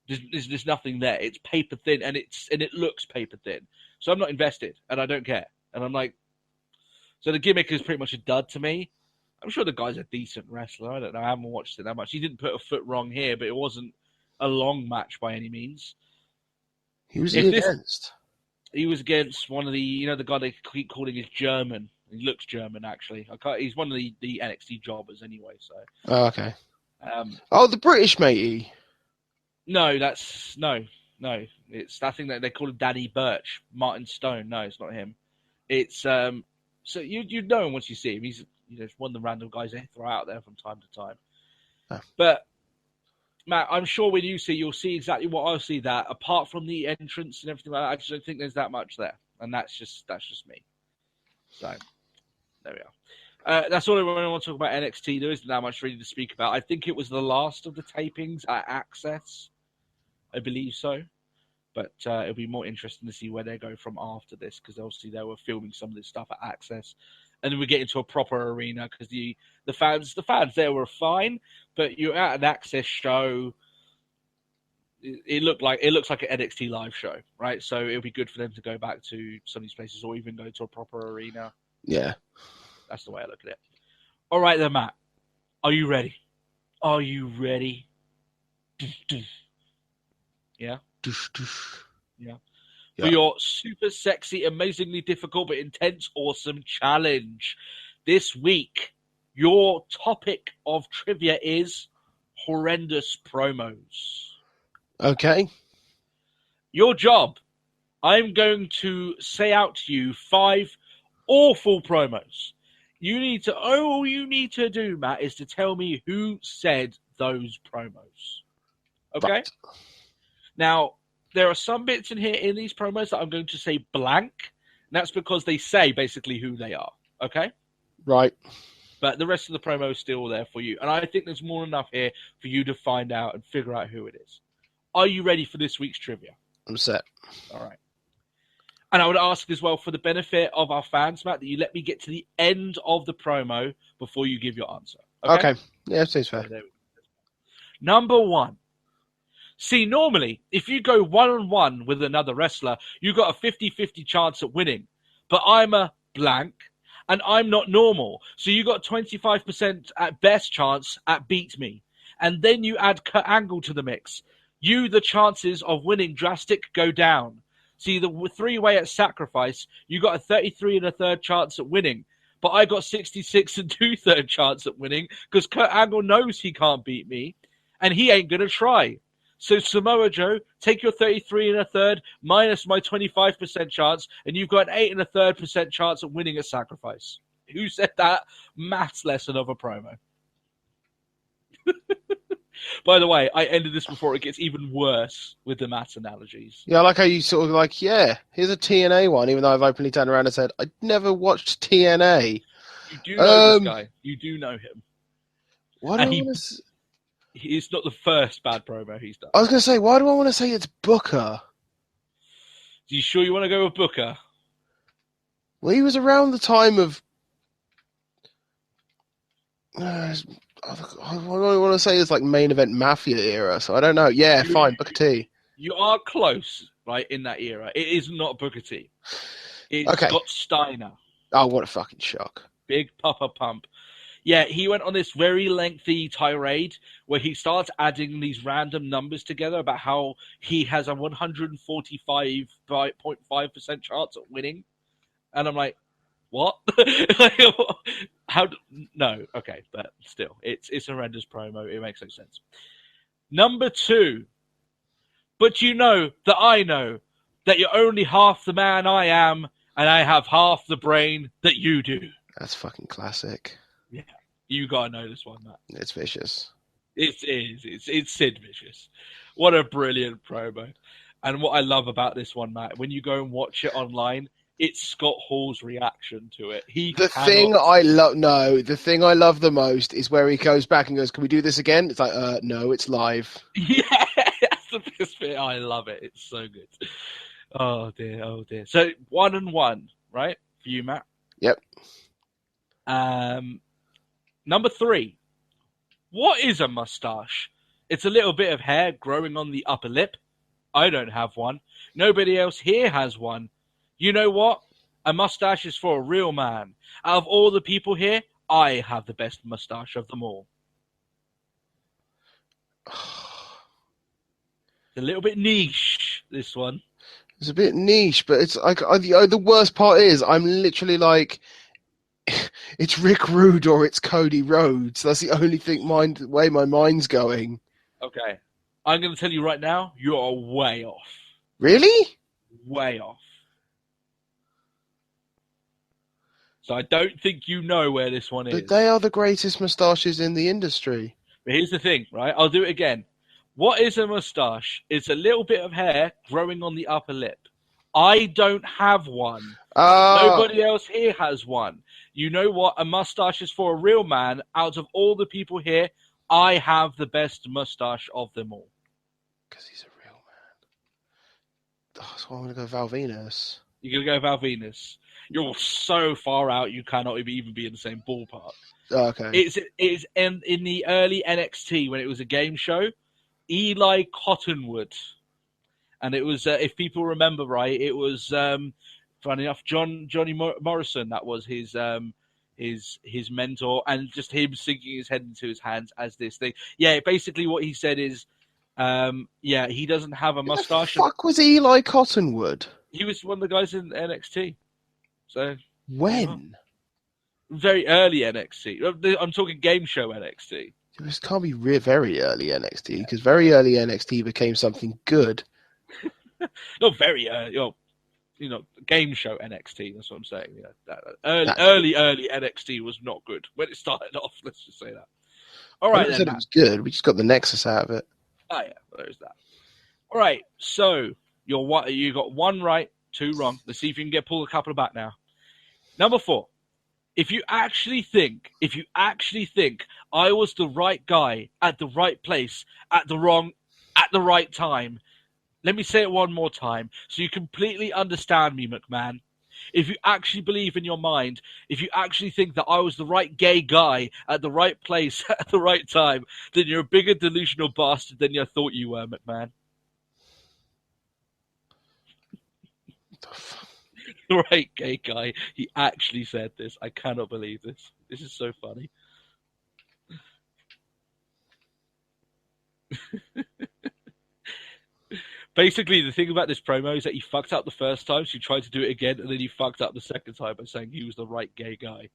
There's nothing there. It's paper thin, and it looks paper thin. So I'm not invested, and I don't care. And I'm like, so the gimmick is pretty much a dud to me. I'm sure the guy's a decent wrestler. I don't know. I haven't watched it that much. He didn't put a foot wrong here, but it wasn't a long match by any means. He was against? He was against one of the, the guy they keep calling is German. He looks German, actually. He's one of the NXT jobbers anyway. So. Oh, okay. The British matey. No, no. It's that thing that they call him Danny Burch, Martin Stone. No, it's not him. It's so you know him once you see him. He's one of the random guys they throw out there from time to time. Oh. But Matt, I'm sure when you'll see exactly what I'll see. That apart from the entrance and everything like that, I just don't think there's that much there, and that's just me. So there we are. That's all I want to talk about NXT. There isn't that much really to speak about. I think it was the last of the tapings at Access. I believe so. But it'll be more interesting to see where they go from after this, because obviously they were filming some of this stuff at Access. And then we get into a proper arena, because the fans there were fine, but you're at an Access show. It looks like an NXT live show, right? So it'll be good for them to go back to some of these places, or even go to a proper arena. Yeah. That's the way I look at it. All right then, Matt. Are you ready? Are you ready? Yeah? Yeah. For your super sexy, amazingly difficult, but intense, awesome challenge. This week, your topic of trivia is horrendous promos. Okay. Your job, I'm going to say out to you 5 awful promos. All you need to do, Matt, is to tell me who said those promos. Okay? Right. Now, there are some bits in here in these promos that I'm going to say blank. And that's because they say basically who they are. Okay? Right. But the rest of the promo is still there for you. And I think there's more than enough here for you to find out and figure out who it is. Are you ready for this week's trivia? I'm set. All right. And I would ask as well, for the benefit of our fans, Matt, that you let me get to the end of the promo before you give your answer. Okay? Yeah, seems fair. Number 1. See, normally, if you go 1-on-1 with another wrestler, you got a 50-50 chance at winning. But I'm a blank, and I'm not normal. So you got 25% at best chance at beat me. And then you add Kurt Angle to the mix. The chances of winning drastic go down. See, the 3-way at Sacrifice, you got a 33 1/3 chance at winning. But I got 66 2/3 chance at winning because Kurt Angle knows he can't beat me, and he ain't going to try. So Samoa Joe, take your 33 1/3 minus my 25% chance, and you've got an 8 1/3% chance of winning a Sacrifice. Who said that? Maths lesson of a promo. By the way, I ended this before it gets even worse with the maths analogies. Yeah, I like how you sort of like, here's a TNA one, even though I've openly turned around and said, I never watched TNA. You do know this guy. You do know him. Why do I want to... It's not the first bad promo he's done. I was going to say, why do I want to say it's Booker? Are you sure you want to go with Booker? Well, he was around the time of... I want to say it's like main event Mafia era, so I don't know. Yeah, fine, Booker T. You are close, right, in that era. It is not Booker T. It's Scott Steiner. Oh, what a fucking shock. Big Papa Pump. Yeah, he went on this very lengthy tirade where he starts adding these random numbers together about how he has a 145.5% chance at winning. And I'm like, what? No, okay, but still, it's a horrendous promo. It makes no sense. Number 2, but you know that I know that you're only half the man I am, and I have half the brain that you do. That's fucking classic. Yeah, you gotta know this one, Matt. It's vicious. It is. It's Sid Vicious. What a brilliant promo. And what I love about this one, Matt, when you go and watch it online, it's Scott Hall's reaction to it. The thing I love the most is where he goes back and goes, "Can we do this again?" It's like, no, it's live. Yeah, that's the best bit. I love it. It's so good. Oh dear. So 1-1, right? For you, Matt? Yep. Number 3. What is a mustache? It's a little bit of hair growing on the upper lip. I don't have one. Nobody else here has one. You know what? A mustache is for a real man. Out of all the people here, I have the best mustache of them all. It's a little bit niche, this one. It's a bit niche, but it's like the worst part is I'm literally like, it's Rick Rude or it's Cody Rhodes. That's the only way my mind's going. Okay. I'm going to tell you right now, you're way off. Really? Way off. So I don't think you know where this one is. But they are the greatest moustaches in the industry. But here's the thing, right? I'll do it again. What is a moustache? It's a little bit of hair growing on the upper lip. I don't have one. Nobody else here has one. You know what? A mustache is for a real man. Out of all the people here, I have the best mustache of them all. Because he's a real man. Oh, so I'm going to go Val Venus. You're going to go Val Venus. You're so far out, you cannot even be in the same ballpark. Oh, okay. It's in the early NXT when it was a game show. Eli Cottonwood. And it was, if people remember right, it was, funny enough, Johnny Morrison. That was his his mentor, and just him sinking his head into his hands as this thing. Yeah, basically what he said is, he doesn't have a Who the mustache. fuck was Eli Cottonwood? He was one of the guys in NXT. So When? very early NXT. I'm talking game show NXT. This can't be very early NXT, because very early NXT became something good. Not very early. Game show NXT. That's what I'm saying. Early NXT was not good when it started off. Let's just say that. All right, then. Said it was good. We just got the Nexus out of it. Oh yeah, there's that. All right, so you got one right, two wrong. Let's see if you can pull a couple back now. Number 4. If you actually think I was the right guy at the right place at the right time. Let me say it one more time so you completely understand me, McMahon. If you actually believe in your mind, if you actually think that I was the right gay guy at the right place at the right time, then you're a bigger delusional bastard than you thought you were, McMahon. The right gay guy. He actually said this. I cannot believe this. This is so funny. Basically, the thing about this promo is that he fucked up the first time, so he tried to do it again, and then he fucked up the second time by saying he was the right gay guy.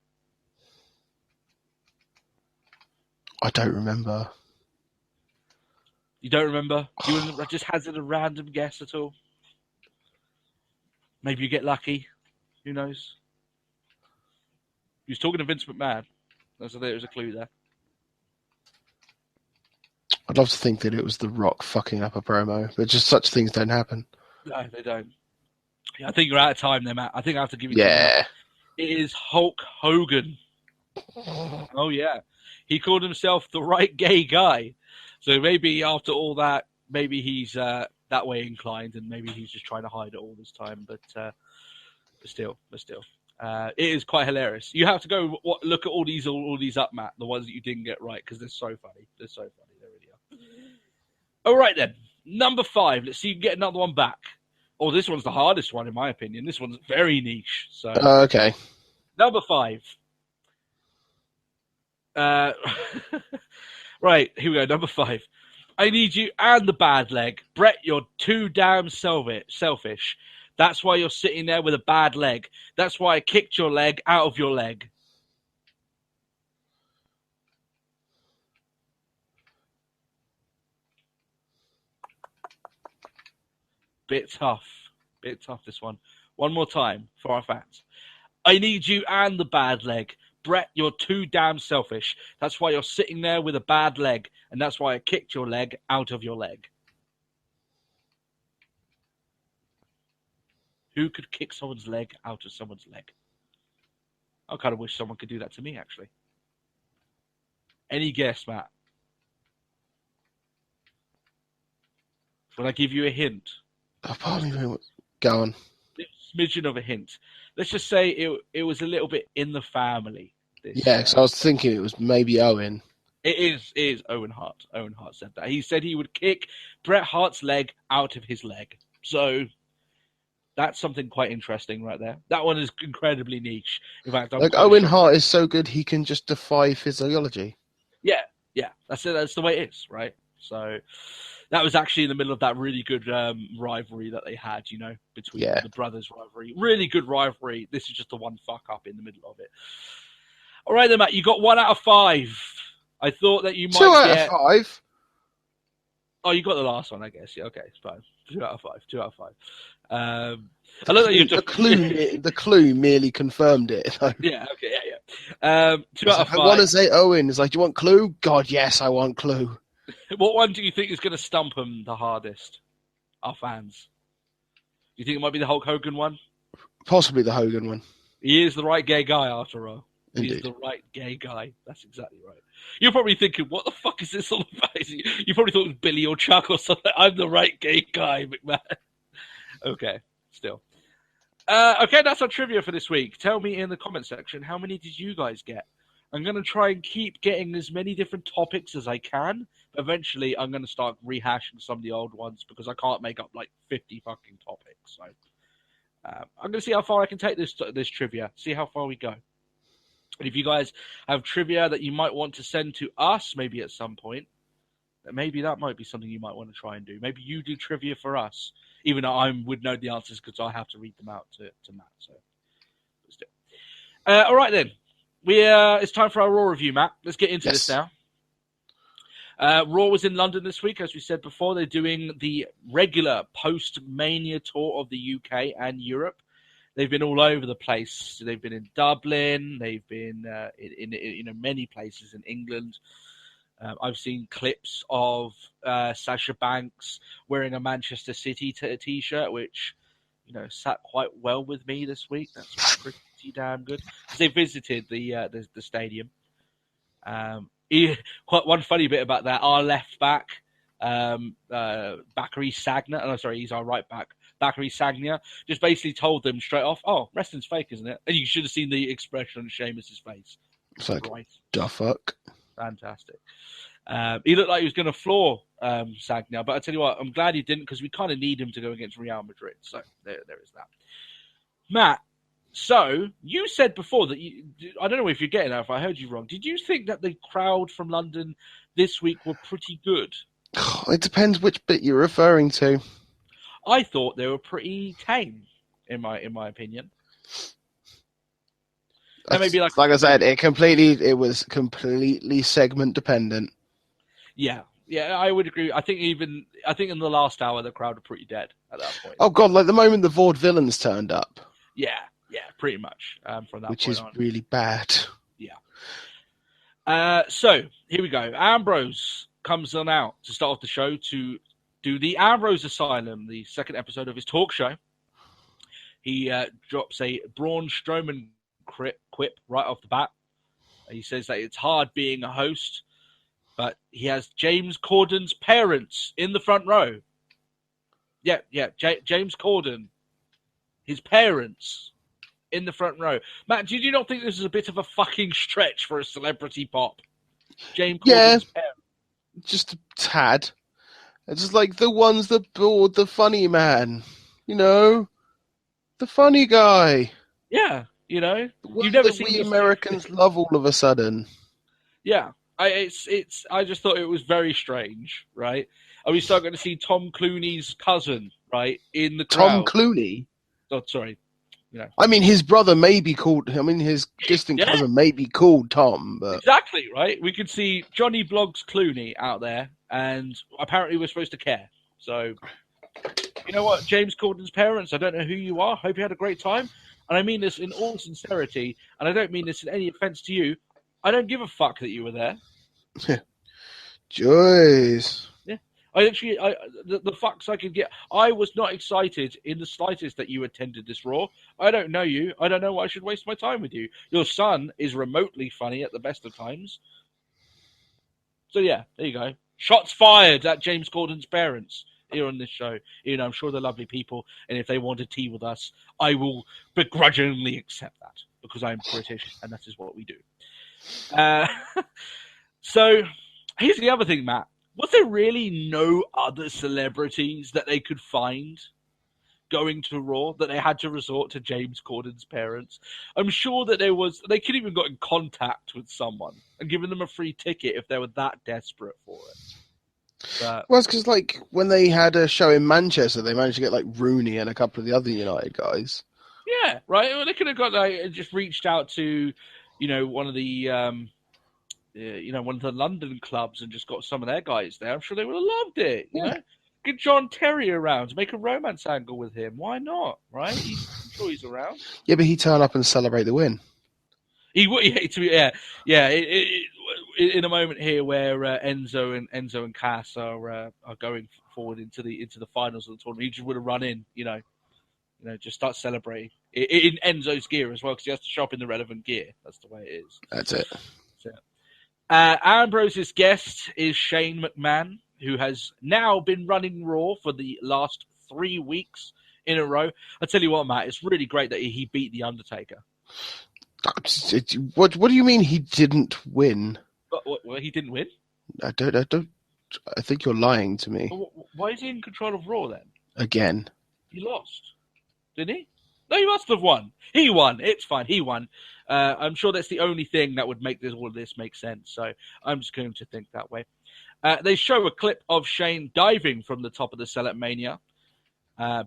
I don't remember. You don't remember? You just hazard a random guess at all? Maybe you get lucky. Who knows? He was talking to Vince McMahon. There's a clue there. I'd love to think that it was The Rock fucking up a promo, but just such things don't happen. No, they don't. Yeah, I think you're out of time there, Matt. I think I have to give you Yeah. It is Hulk Hogan. Oh, yeah. He called himself the right gay guy. So maybe after all that, maybe he's that way inclined, and maybe he's just trying to hide it all this time. But still. It is quite hilarious. You have to go look at all these up, Matt, the ones that you didn't get right, because they're so funny. They're so funny. They really are. All right, then. Number 5. Let's see if you can get another one back. Oh, this one's the hardest one, in my opinion. This one's very niche. So Okay. Number 5. Right, here we go. Number 5. I need you and the bad leg. Brett, you're too damn selfish. That's why you're sitting there with a bad leg. That's why I kicked your leg out of your leg. Bit tough, this one. One more time for our fans. I need you and the bad leg. Brett, you're too damn selfish. That's why you're sitting there with a bad leg. And that's why I kicked your leg out of your leg. Who could kick someone's leg out of someone's leg? I kind of wish someone could do that to me, actually. Any guess, Matt? Will I give you a hint? Oh, pardon me. Go on. A smidgen of a hint. Let's just say it was a little bit in the family. Yeah, because I was thinking it was maybe Owen. It is Owen Hart. Owen Hart said that. He said he would kick Bret Hart's leg out of his leg. So that's something quite interesting right there. That one is incredibly niche. In fact, Owen Hart is so good he can just defy physiology. Yeah. That's it. That's the way it is, right? So that was actually in the middle of that really good rivalry that they had, between the brothers' rivalry. Really good rivalry. This is just the one fuck up in the middle of it. All right then, Matt. You got 1 out of 5. I thought that you might 2 out of 5. Oh, you got the last one, I guess. Yeah, okay, it's fine. 2 out of 5. 2 out of 5. I love that you just the clue merely confirmed it. Though. Yeah. Okay. Yeah. 2 out of 5. I want to say Owen. It's like, do you want clue? God, yes, I want clue. What one do you think is going to stump him the hardest? Our fans. Do you think it might be the Hulk Hogan one? Possibly the Hogan one. He is the right gay guy, after all. Indeed. He's the right gay guy. That's exactly right. You're probably thinking, what the fuck is this all about? You probably thought it was Billy or Chuck or something. I'm the right gay guy, McMahon. Okay, still. Okay, that's our trivia for this week. Tell me in the comment section, how many did you guys get? I'm going to try and keep getting as many different topics as I can. Eventually, I'm going to start rehashing some of the old ones because I can't make up like 50 fucking topics. So I'm going to see how far I can take this trivia, see how far we go. And if you guys have trivia that you might want to send to us, maybe at some point, maybe that might be something you might want to try and do. Maybe you do trivia for us, even though I would know the answers because I have to read them out to Matt. So let's do it. All right then, it's time for our Raw review, Matt. Let's get into this now. Raw was in London this week, as we said before. They're doing the regular post-Mania tour of the UK and Europe. They've been all over the place. They've been in Dublin. They've been in many places in England. I've seen clips of Sasha Banks wearing a Manchester City T-shirt, which sat quite well with me this week. That's pretty damn good. Because they visited the stadium. Quite one funny bit about that. Our left back, Bakary Sagna. Oh, sorry, he's our right back. Bakary Sagna just basically told them straight off, "Oh, wrestling's fake, isn't it?" And you should have seen the expression on Sheamus's face. It's like, right. The fuck? Fantastic. He looked like he was going to floor Sagna, but I tell you what, I'm glad he didn't because we kind of need him to go against Real Madrid. So there is that. Matt, so you said before that I don't know if you're getting that, if I heard you wrong. Did you think that the crowd from London this week were pretty good? It depends which bit you're referring to. I thought they were pretty tame, in my opinion. And maybe like I said, it was completely segment dependent. Yeah, I would agree. I think in the last hour the crowd were pretty dead at that point. Oh god, like the moment the Vaudevillains turned up. Yeah, pretty much from that which point is on. really bad. Yeah. So here we go. Ambrose comes on out to start off the show to do the Ambrose Asylum, the second episode of his talk show. He drops a Braun Strowman quip right off the bat. He says that it's hard being a host, but he has James Corden's parents in the front row. Yeah, James Corden, his parents in the front row. Matt, did you not think this is a bit of a fucking stretch for a celebrity pop? James Corden's parents. Just a tad. It's just like the ones that bored the funny man. The funny guy. Yeah, you've never seen we Americans love all of a sudden. Yeah, I just thought it was very strange, right? Are we still going to see Tom Clooney's cousin, right, in the crowd? Tom Clooney? Oh, sorry. I mean, his brother may be called. I mean, his distant cousin may be called Tom, but exactly right. We could see Johnny Blogs Clooney out there, and apparently we're supposed to care. So, you know what, James Corden's parents? I don't know who you are. Hope you had a great time, and I mean this in all sincerity, and I don't mean this in any offense to you. I don't give a fuck that you were there. Joyce. Yeah. The fucks I could get. I was not excited in the slightest that you attended this Raw. I don't know you. I don't know why I should waste my time with you. Your son is remotely funny at the best of times. So yeah, there you go. Shots fired at James Corden's parents here on this show. I'm sure they're lovely people, and if they want to tea with us, I will begrudgingly accept that because I'm British, and that is what we do. So here's the other thing, Matt. Was there really no other celebrities that they could find going to Raw that they had to resort to James Corden's parents? I'm sure that they could even got in contact with someone and given them a free ticket if they were that desperate for it. But, well, it's because like when they had a show in Manchester, they managed to get like Rooney and a couple of the other United guys. Yeah, right. Well, they could have got just reached out to, one of the one of the London clubs and just got some of their guys there. I'm sure they would have loved it. You know, get John Terry around to make a romance angle with him. Why not? Right? I'm sure he's around. Yeah, but he'd turn up and celebrate the win. He would. Yeah. In a moment here where Enzo and Cass are going forward into the finals of the tournament, he just would have run in. Just start celebrating in Enzo's gear as well because he has to shop in the relevant gear. That's the way it is. That's it. Ambrose's guest is Shane McMahon, who has now been running Raw for the last 3 weeks in a row. I tell you what, Matt, it's really great that he beat The Undertaker. What do you mean he didn't win? What, he didn't win? I don't. I think you're lying to me. Why is he in control of Raw then? Again. He lost, didn't he? No, he must have won. He won. It's fine. He won. I'm sure that's the only thing that would make all of this make sense. So I'm just going to think that way. They show a clip of Shane diving from the top of the cell at Mania.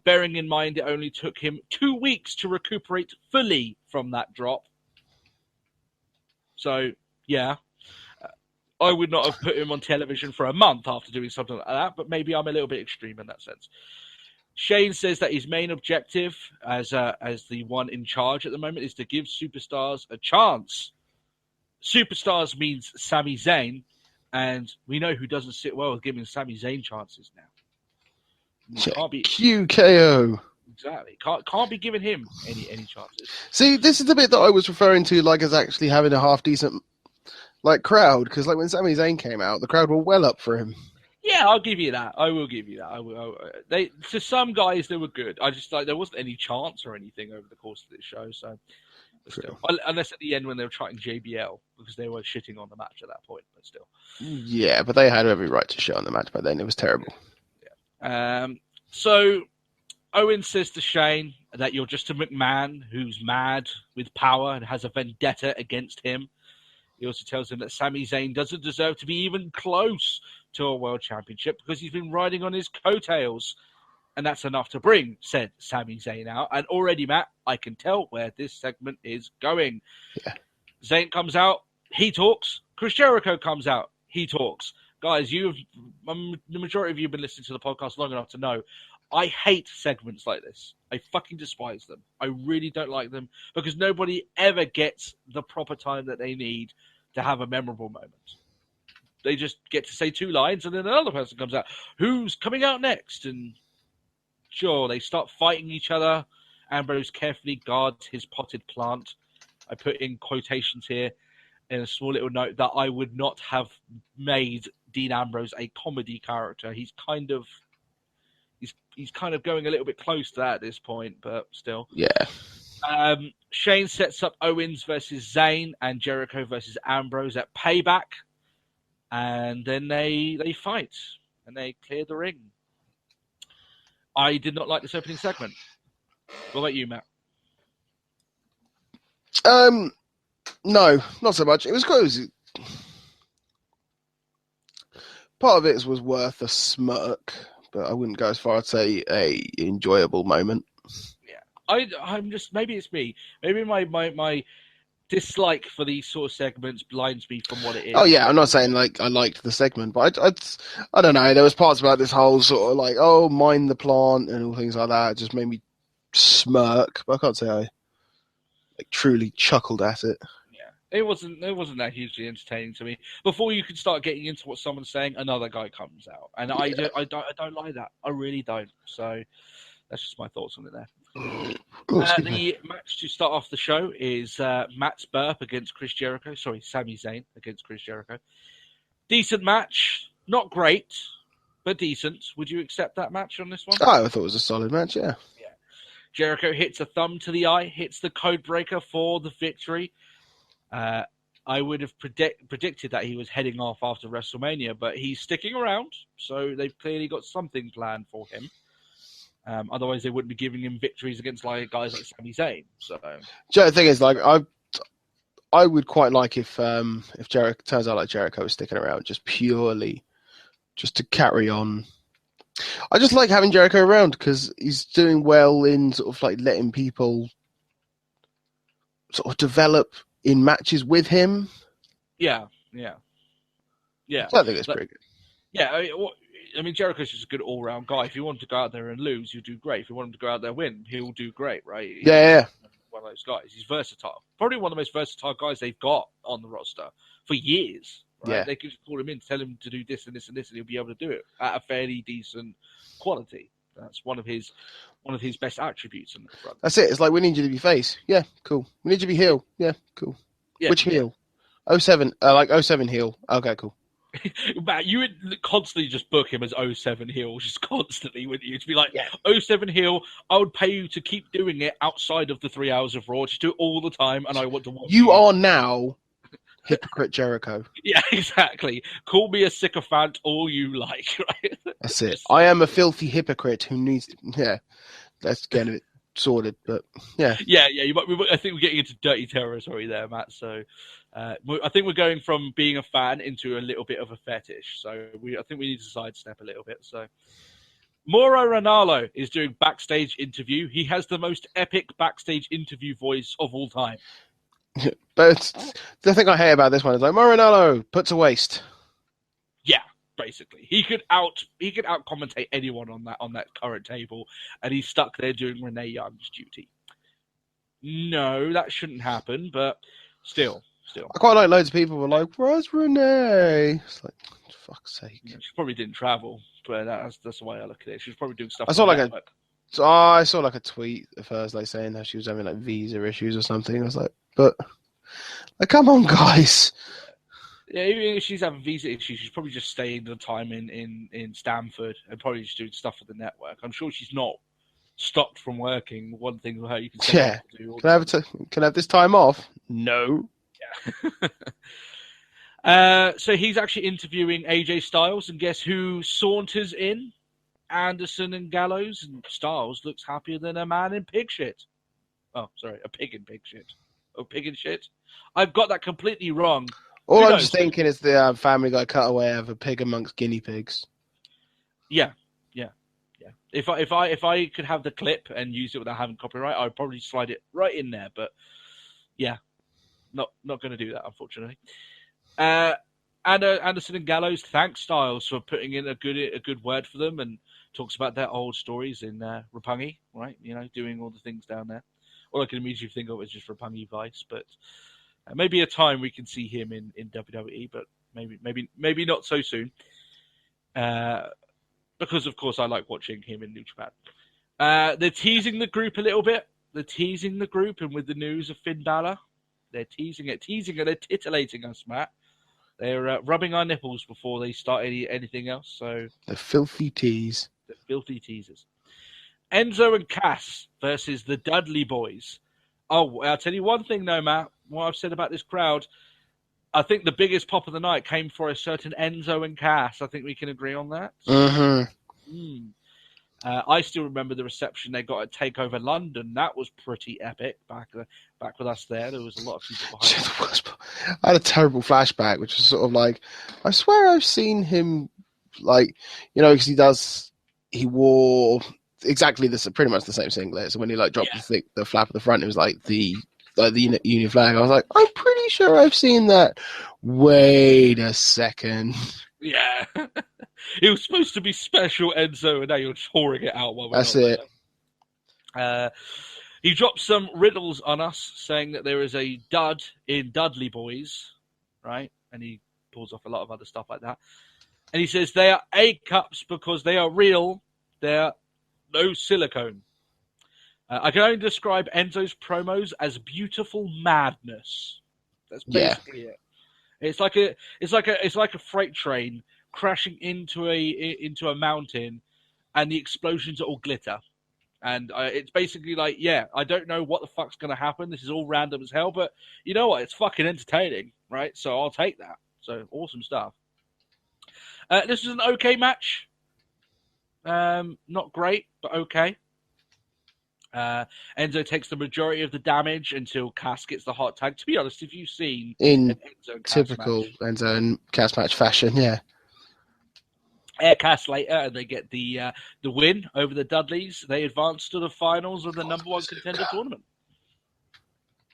Bearing in mind it only took him 2 weeks to recuperate fully from that drop. So, yeah. I would not have put him on television for a month after doing something like that, but maybe I'm a little bit extreme in that sense. Shane says that his main objective as the one in charge at the moment is to give superstars a chance. Superstars means Sami Zayn, and we know who doesn't sit well with giving Sami Zayn chances now. Can't be QKO. Exactly. Can't be giving him any chances. See, this is the bit that I was referring to, like, as actually having a half decent, like, crowd, because, like, when Sami Zayn came out, the crowd were well up for him. Yeah, I'll give you that. I will give you that. To some guys, they were good. I just like there wasn't any chance or anything over the course of this show. So, still, unless at the end when they were trying JBL because they were shitting on the match at that point. But still, yeah, but they had every right to shit on the match by then. It was terrible. Yeah. So Owen says to Shane that you're just a McMahon who's mad with power and has a vendetta against him. He also tells him that Sami Zayn doesn't deserve to be even close to a world championship because he's been riding on his coattails. And that's enough to bring, said Sami Zayn out. And already, Matt, I can tell where this segment is going. Yeah. Zayn comes out, he talks. Chris Jericho comes out, he talks. Guys, the majority of you have been listening to the podcast long enough to know I hate segments like this. I fucking despise them. I really don't like them because nobody ever gets the proper time that they need to have a memorable moment. They just get to say 2 lines and then another person comes out. Who's coming out next? And sure, they start fighting each other. Ambrose carefully guards his potted plant. I put in quotations here in a small little note that I would not have made Dean Ambrose a comedy character. He's kind of going a little bit close to that at this point, but still. Yeah. Shane sets up Owens versus Zayn and Jericho versus Ambrose at Payback. And then they fight and they clear the ring. I did not like this opening segment. What about you, Matt? No, not so much. It was close. Part of it was worth a smirk, but I wouldn't go as far as say a enjoyable moment. Yeah, I'm just maybe it's me. Maybe my dislike for these sort of segments blinds me from what it is. Oh yeah, I'm not saying like I liked the segment, but I don't know. There was parts about this whole sort of like mind the plant and all things like that. It just made me smirk, but I can't say I like truly chuckled at it. Yeah, it wasn't that hugely entertaining to me. Before you could start getting into what someone's saying, another guy comes out, and I don't like that. I really don't. So that's just my thoughts on it there. The match to start off the show is Matt's burp against Chris Jericho. Sorry, Sami Zayn against Chris Jericho. Decent match. Not great, but decent. Would you accept that match on this one? Oh, I thought it was a solid match, yeah. Jericho hits a thumb to the eye, hits the code breaker for the victory. I would have predicted that he was heading off after WrestleMania, but he's sticking around, so they've clearly got something planned for him. Otherwise, they wouldn't be giving him victories against guys like Sami Zayn. So, the thing is, like, I would quite like if Jericho turns out like Jericho was sticking around just purely just to carry on. I just like having Jericho around because he's doing well in sort of like letting people sort of develop in matches with him. Yeah. So I think it's pretty good. Yeah, I mean, Jericho's just a good all-round guy. If you want him to go out there and lose, you'll do great. If you want him to go out there and win, he'll do great, right? Yeah. One of those guys. He's versatile. Probably one of the most versatile guys they've got on the roster for years. Right? Yeah. They can just call him in, tell him to do this and this and this, and he'll be able to do it at a fairly decent quality. That's one of his best attributes in the front. That's it. It's like, we need you to be face. Yeah, cool. We need you to be heel. Yeah, cool. Yeah, Which heel? 07. 07 heel. Okay, cool. Matt, you would constantly just book him as 07 heel, just constantly, wouldn't you? To be like, 07 heel, I would pay you to keep doing it outside of the 3 hours of Raw. Just do it all the time, and I want to watch you. Are now hypocrite Jericho. Yeah, exactly. Call me a sycophant all you like, right? That's it. I am a filthy hypocrite who needs to... Yeah, let's get it. sorted, but yeah. Yeah. I think we're getting into dirty territory there, Matt. So I think we're going from being a fan into a little bit of a fetish. So I think we need to sidestep a little bit. So Mauro Ranallo is doing backstage interview. He has the most epic backstage interview voice of all time. But the thing I hate about this one is like Morinello puts a waist. Yeah, basically, he could out commentate anyone on that current table, and he's stuck there doing Renee Young's duty. No, that shouldn't happen, but still. I quite like loads of people were like, "Where's Renee?" It's like, for fuck's sake. Yeah, she probably didn't travel, but that's the way I look at it. She was probably doing stuff. I saw like a tweet of hers like saying that she was having like visa issues or something. I was like, but like, come on, guys. Yeah, even if she's having visa issues, she's probably just staying the time in Stamford and probably just doing stuff for the network. I'm sure she's not stopped from working. One thing with her, you can say, yeah. Can I have this time off? No. Yeah. So he's actually interviewing AJ Styles, and guess who saunters in? Anderson and Gallows, and Styles looks happier than a man in pig shit. Oh, sorry, a pig in pig shit. Oh, pig in shit. I've got that completely wrong. All I'm just thinking is the Family Guy cutaway of a pig amongst guinea pigs. Yeah. If I could have the clip and use it without having copyright, I'd probably slide it right in there. But yeah, not going to do that, unfortunately. Anderson and Gallows thanks Styles for putting in a good word for them, and talks about their old stories in Roppongi, right? You know, doing all the things down there. All I can immediately think of is just Roppongi Vice, but maybe a time we can see him in WWE, but maybe not so soon. Because of course I like watching him in New Japan. They're teasing the group a little bit. They're teasing the group, and with the news of Finn Balor, they're teasing it. They're titillating us, Matt. They're rubbing our nipples before they start anything else. So the filthy tease. The filthy teasers. Enzo and Cass versus the Dudley Boys. Oh, I'll tell you one thing though, Matt. What I've said about this crowd, I think the biggest pop of the night came for a certain Enzo and Cass. I think we can agree on that. Mm-hmm. I still remember the reception they got at TakeOver London. That was pretty epic. Back with us there was a lot of people behind us. I had a terrible flashback, which was sort of like, I swear I've seen him, like, you know, because he wore exactly pretty much the same singlet. So when he like dropped the flap at the front, it was like the Union flag. I was like, I'm pretty sure I've seen that. Wait a second. Yeah. It was supposed to be special Enzo, and now you're touring it out while we're That's it. He dropped some riddles on us, saying that there is a dud in Dudley Boys, right? And he pulls off a lot of other stuff like that. And he says they are A-cups because they are real. They're no silicone. I can only describe Enzo's promos as beautiful madness. That's basically it. It's like a freight train crashing into a mountain, and the explosions are all glitter. And it's basically like, I don't know what the fuck's going to happen. This is all random as hell, but you know what? It's fucking entertaining, right? So I'll take that. So awesome stuff. This was an okay match. Not great, but okay. Enzo takes the majority of the damage until Cass gets the hot tag. To be honest, if you've seen in typical Enzo and Cass match fashion, Air Cass later, and they get the win over the Dudleys. They advance to the finals of the number one contender tournament.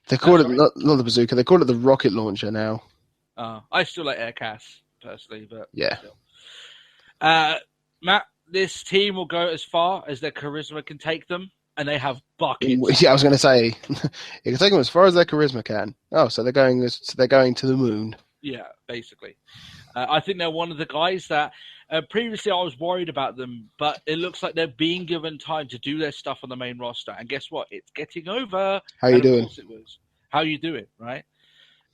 They call it not the bazooka. They call it the rocket launcher now. I still like Air Cass personally, but yeah. Still. Matt, this team will go as far as their charisma can take them. And they have buckets. Yeah, I was going to say, it can take them as far as their charisma can. Oh, so they're going to the moon. Yeah, basically. I think they're one of the guys that previously I was worried about them, but it looks like they're being given time to do their stuff on the main roster. And guess what? It's getting over. How you doing? How you doing, right?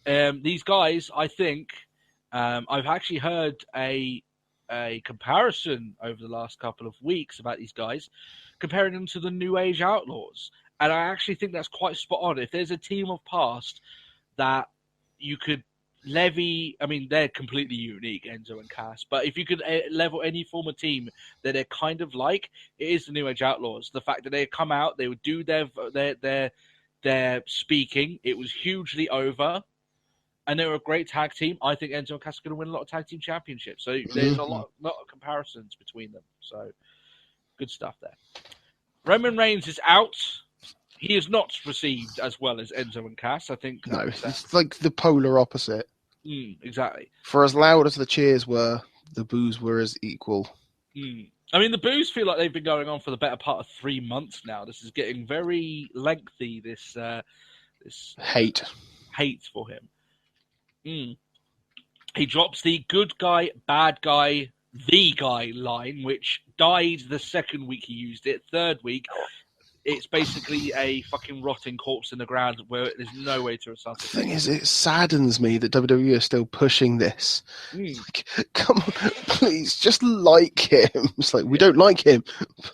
These guys, I think, I've actually heard a comparison over the last couple of weeks about these guys, comparing them to the New Age Outlaws. And I actually think that's quite spot on. If there's a team of past that you could Levy, I mean, they're completely unique, Enzo and Cass. But if you could level any former team that they're kind of like, it is the New Age Outlaws. The fact that they come out, they would do their speaking. It was hugely over, and they were a great tag team. I think Enzo and Cass are going to win a lot of tag team championships. So there's a lot of comparisons between them. So good stuff there. Roman Reigns is out. He is not received as well as Enzo and Cass. I think. No, it's like the polar opposite. Exactly. For as loud as the cheers were, the boos were as equal. I mean, the boos feel like they've been going on for the better part of 3 months now. This is getting very lengthy. This Hate for him. He drops the good guy, bad guy, the guy line, which died the second week he used it. Third week, it's basically a fucking rotting corpse in the ground where there's no way to resuscitate. The thing is, it saddens me that WWE are still pushing this. Like, come on, please, just like him. It's like, we don't like him,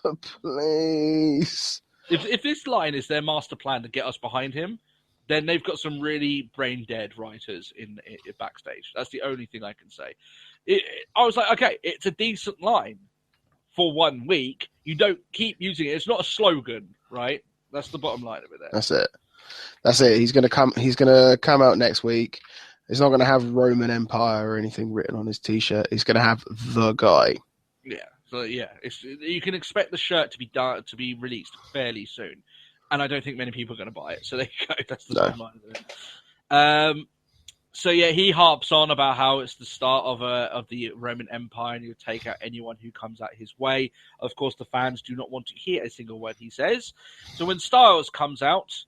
but please. If this line is their master plan to get us behind him, then they've got some really brain-dead writers in backstage. That's the only thing I can say. I was like, okay, it's a decent line for 1 week. You don't keep using it. It's not a slogan, right? That's the bottom line of it there. That's it. He's gonna come out next week. He's not gonna have Roman Empire or anything written on his t-shirt. He's gonna have the guy. Yeah. So yeah, you can expect the shirt to be released fairly soon. And I don't think many people are going to buy it. So there you go. That's the bottom line of it. So yeah, he harps on about how it's the start of the Roman Empire, and he'll take out anyone who comes out his way. Of course, the fans do not want to hear a single word he says. So when Styles comes out,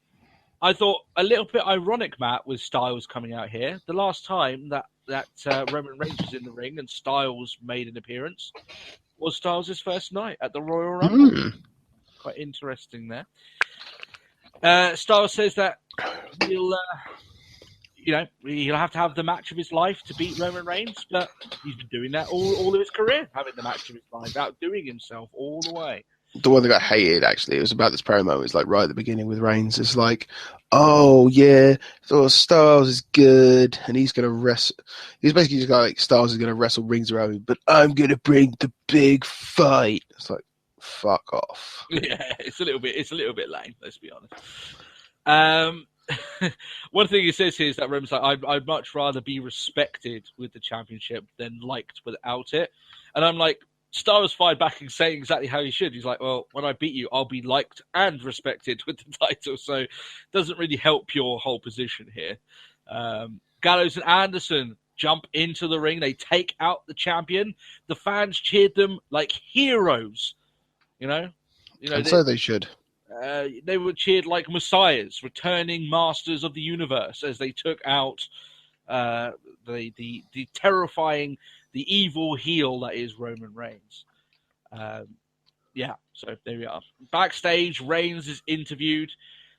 I thought a little bit ironic, Matt, with Styles coming out here. The last time that Roman Reigns was in the ring and Styles made an appearance was Styles' first night at the Royal Rumble. Quite interesting there. Styles says that he'll have to have the match of his life to beat Roman Reigns, but he's been doing that all of his career, having the match of his life, outdoing himself all the way. The one that got hated, actually, it was about this promo. It's like right at the beginning with Reigns. It's like, oh yeah, so Styles is good, and he's gonna wrestle. He's basically just like Styles is gonna wrestle rings around me, but I'm gonna bring the big fight. It's like, fuck off. Yeah, it's a little bit lame, let's be honest. One thing he says here is that Roman's like, I'd much rather be respected with the championship than liked without it. And I'm like, Styles fired back and saying exactly how he should. He's like, well, when I beat you, I'll be liked and respected with the title. So it doesn't really help your whole position here. Gallows and Anderson jump into the ring. They take out the champion. The fans cheered them like heroes. And so they should. They were cheered like messiahs, returning masters of the universe as they took out the terrifying, the evil heel that is Roman Reigns. So there we are. Backstage, Reigns is interviewed.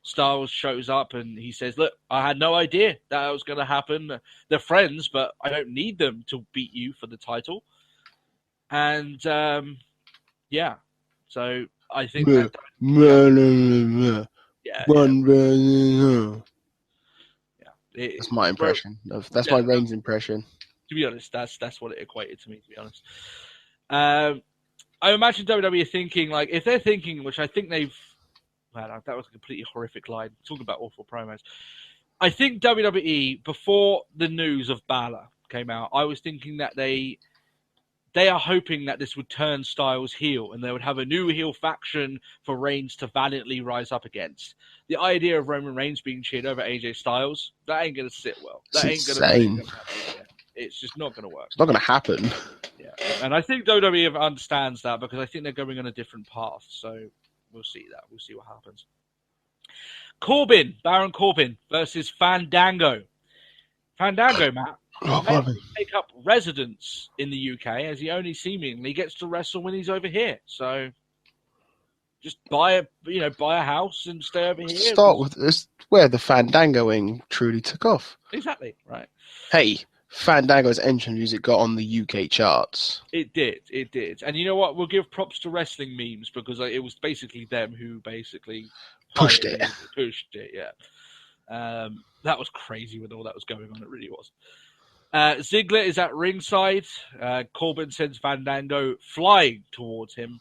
Styles shows up and he says, look, I had no idea that was going to happen. They're friends, but I don't need them to beat you for the title. And so I think that's my impression. That's my Reigns impression. To be honest, that's what it equated to me. To be honest, I imagine WWE thinking like if they're thinking, which I think they've. Well, that was a completely horrific line. Talking about awful promos. I think WWE before the news of Balor came out, I was thinking that they are hoping that this would turn Styles heel and they would have a new heel faction for Reigns to valiantly rise up against. The idea of Roman Reigns being cheered over AJ Styles, that ain't going to sit well. That ain't going to happen. It's just not going to work. It's not going to happen. Yeah. And I think WWE understands that because I think they're going on a different path. So we'll see that. We'll see what happens. Baron Corbin versus Fandango. Fandango, Matt. Take up residence in the UK as he only seemingly gets to wrestle when he's over here. So just buy a house and stay over here. Start with this where the Fandangoing truly took off. Exactly right. Hey, Fandango's entrance music got on the UK charts. It did. And you know what? We'll give props to wrestling memes because it was basically them who basically pushed it. Yeah. That was crazy with all that was going on. It really was. Ziggler is at ringside. Corbin sends Fandango flying towards him.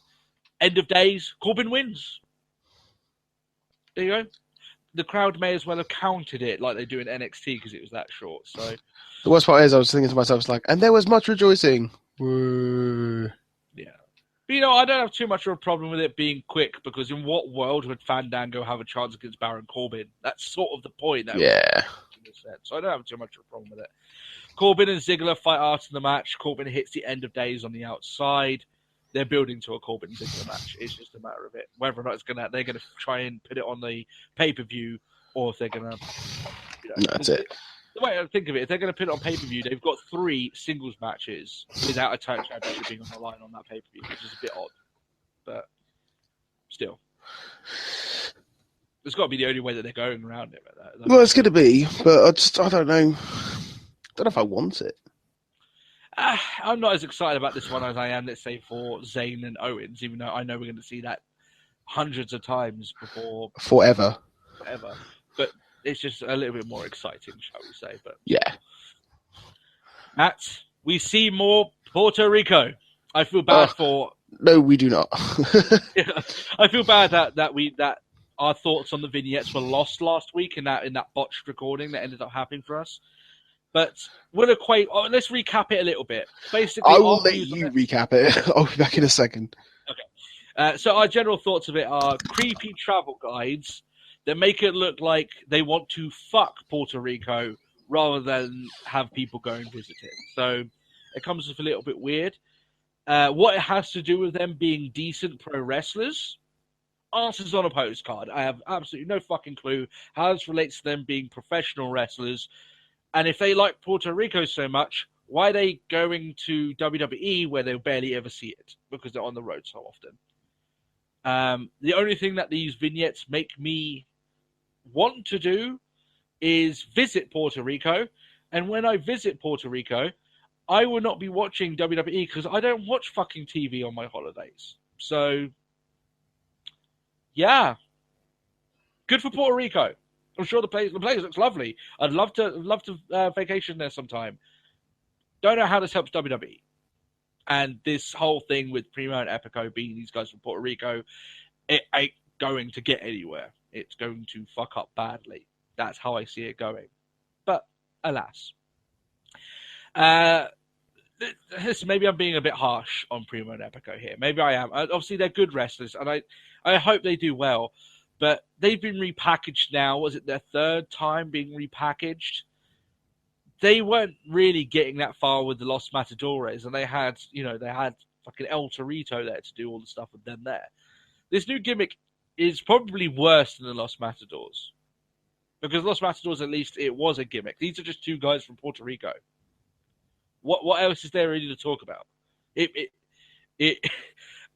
End of days, Corbin wins. There you go. The crowd may as well have counted it like they do in NXT because it was that short. So The worst part is, I was thinking to myself, and there was much rejoicing. Woo. yeah. But, I don't have too much of a problem with it being quick because in what world would Fandango have a chance against Baron Corbin? That's sort of the point. Yeah. So I don't have too much of a problem with it. Corbin and Ziggler fight after the match. Corbin hits the end of days on the outside. They're building to a Corbin Ziggler match. It's just a matter of it. Whether or not they're going to try and put it on the pay-per-view or if they're going to... That's it. The way I think of it, if they're going to put it on pay-per-view, they've got 3 singles matches without a tag championship being on the line on that pay-per-view, which is a bit odd. But still. It's got to be the only way that they're going around it. Well, it's going to be, but I don't know. I don't know if I want it. I'm not as excited about this one as I am, let's say, for Zayn and Owens, even though I know we're going to see that hundreds of times before... Forever. But it's just a little bit more exciting, shall we say. But yeah. Matt, we see more Puerto Rico. I feel bad for... No, we do not. Yeah, I feel bad that our thoughts on the vignettes were lost last week in that botched recording that ended up happening for us. But let's recap it a little bit. Basically, I will let you recap it. I'll be back in a second. Okay. So our general thoughts of it are creepy travel guides that make it look like they want to fuck Puerto Rico rather than have people go and visit it. So it comes off a little bit weird. What it has to do with them being decent pro wrestlers, answers on a postcard. I have absolutely no fucking clue how this relates to them being professional wrestlers. And if they like Puerto Rico so much, why are they going to WWE where they'll barely ever see it? Because they're on the road so often. The only thing that these vignettes make me want to do is visit Puerto Rico. And when I visit Puerto Rico, I will not be watching WWE because I don't watch fucking TV on my holidays. So, yeah. Good for Puerto Rico. I'm sure the place looks lovely. I'd love to vacation there sometime. Don't know how this helps WWE. And this whole thing with Primo and Epico being these guys from Puerto Rico, it ain't going to get anywhere. It's going to fuck up badly. That's how I see it going. But alas. Maybe I'm being a bit harsh on Primo and Epico here. Maybe I am. Obviously, they're good wrestlers, and I hope they do well. But they've been repackaged now. Was it their 3rd time being repackaged? They weren't really getting that far with the Los Matadores, and they had fucking El Torito there to do all the stuff with them there. This new gimmick is probably worse than the Los Matadors. Because Los Matadors, at least, it was a gimmick. These are just 2 guys from Puerto Rico. What else is there really to talk about? I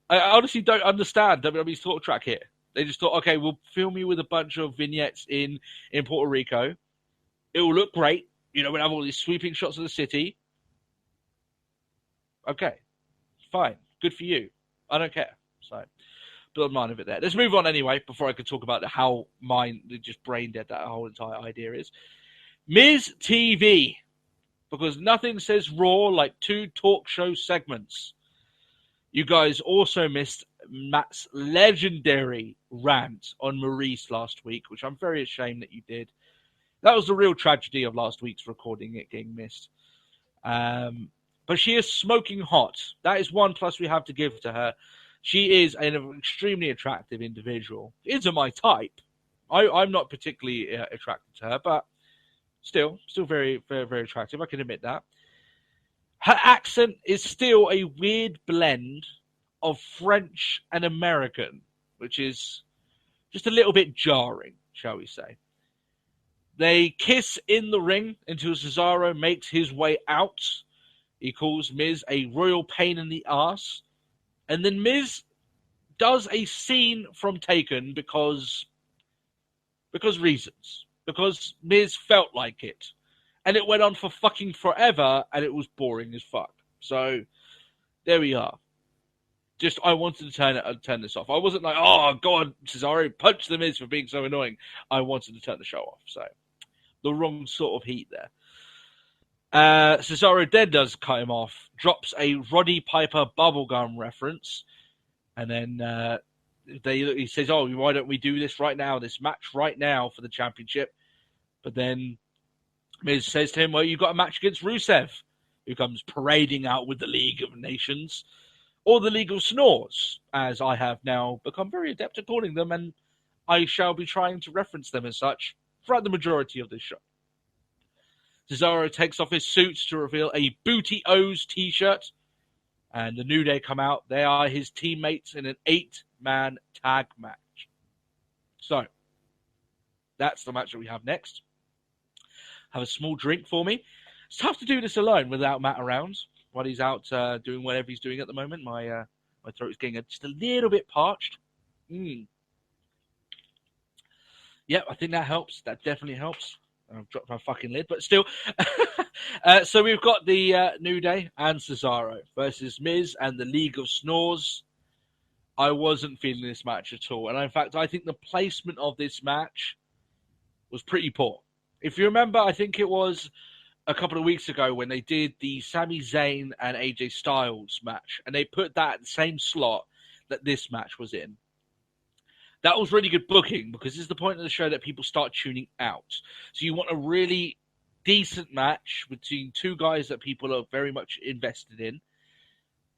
honestly don't understand WWE's talk track here. They just thought, okay, we'll film you with a bunch of vignettes in Puerto Rico. It will look great. We'll have all these sweeping shots of the city. Okay, fine. Good for you. I don't care. So, bottom line of it there. Let's move on anyway, before I could talk about how just brain dead that whole entire idea is. Miz TV. Because nothing says Raw like 2 talk show segments. You guys also missed Matt's legendary rant on Maurice last week, which I'm very ashamed that you did. That was the real tragedy of last week's recording, it getting missed. But she is smoking hot. That is one plus we have to give to her. She is an extremely attractive individual. Isn't my type. I'm not particularly attracted to her, but still very, very, very attractive. I can admit that. Her accent is still a weird blend of French and American, which is just a little bit jarring, shall we say. They kiss in the ring until Cesaro makes his way out. He calls Miz a royal pain in the ass. And then Miz does a scene from Taken because reasons. Because Miz felt like it. And it went on for fucking forever, and it was boring as fuck. So, there we are. Just, I wanted to turn this off. I wasn't like, oh, God, Cesaro, punch the Miz for being so annoying. I wanted to turn the show off. So, the wrong sort of heat there. Cesaro then does cut him off, drops a Roddy Piper bubblegum reference, and then he says, "Oh, why don't we do this right now? This match right now for the championship?" But then Miz says to him, "Well, you've got a match against Rusev, who comes parading out with the League of Nations, or the League of Snores, as I have now become very adept at calling them, and I shall be trying to reference them as such throughout the majority of this show." Cesaro takes off his suit to reveal a Booty O's t-shirt, and the New Day come out. They are his teammates in an 8-man tag match. So, that's the match that we have next. Have a small drink for me. It's tough to do this alone without Matt around while he's out doing whatever he's doing at the moment. My throat is getting just a little bit parched. Yep, I think that helps. That definitely helps. I've dropped my fucking lid, but still. So we've got the New Day and Cesaro versus Miz and the League of Snores. I wasn't feeling this match at all. And in fact, I think the placement of this match was pretty poor. If you remember, I think it was a couple of weeks ago when they did the Sami Zayn and AJ Styles match, and they put that in the same slot that this match was in. That was really good booking because it's the point of the show that people start tuning out. So you want a really decent match between two guys that people are very much invested in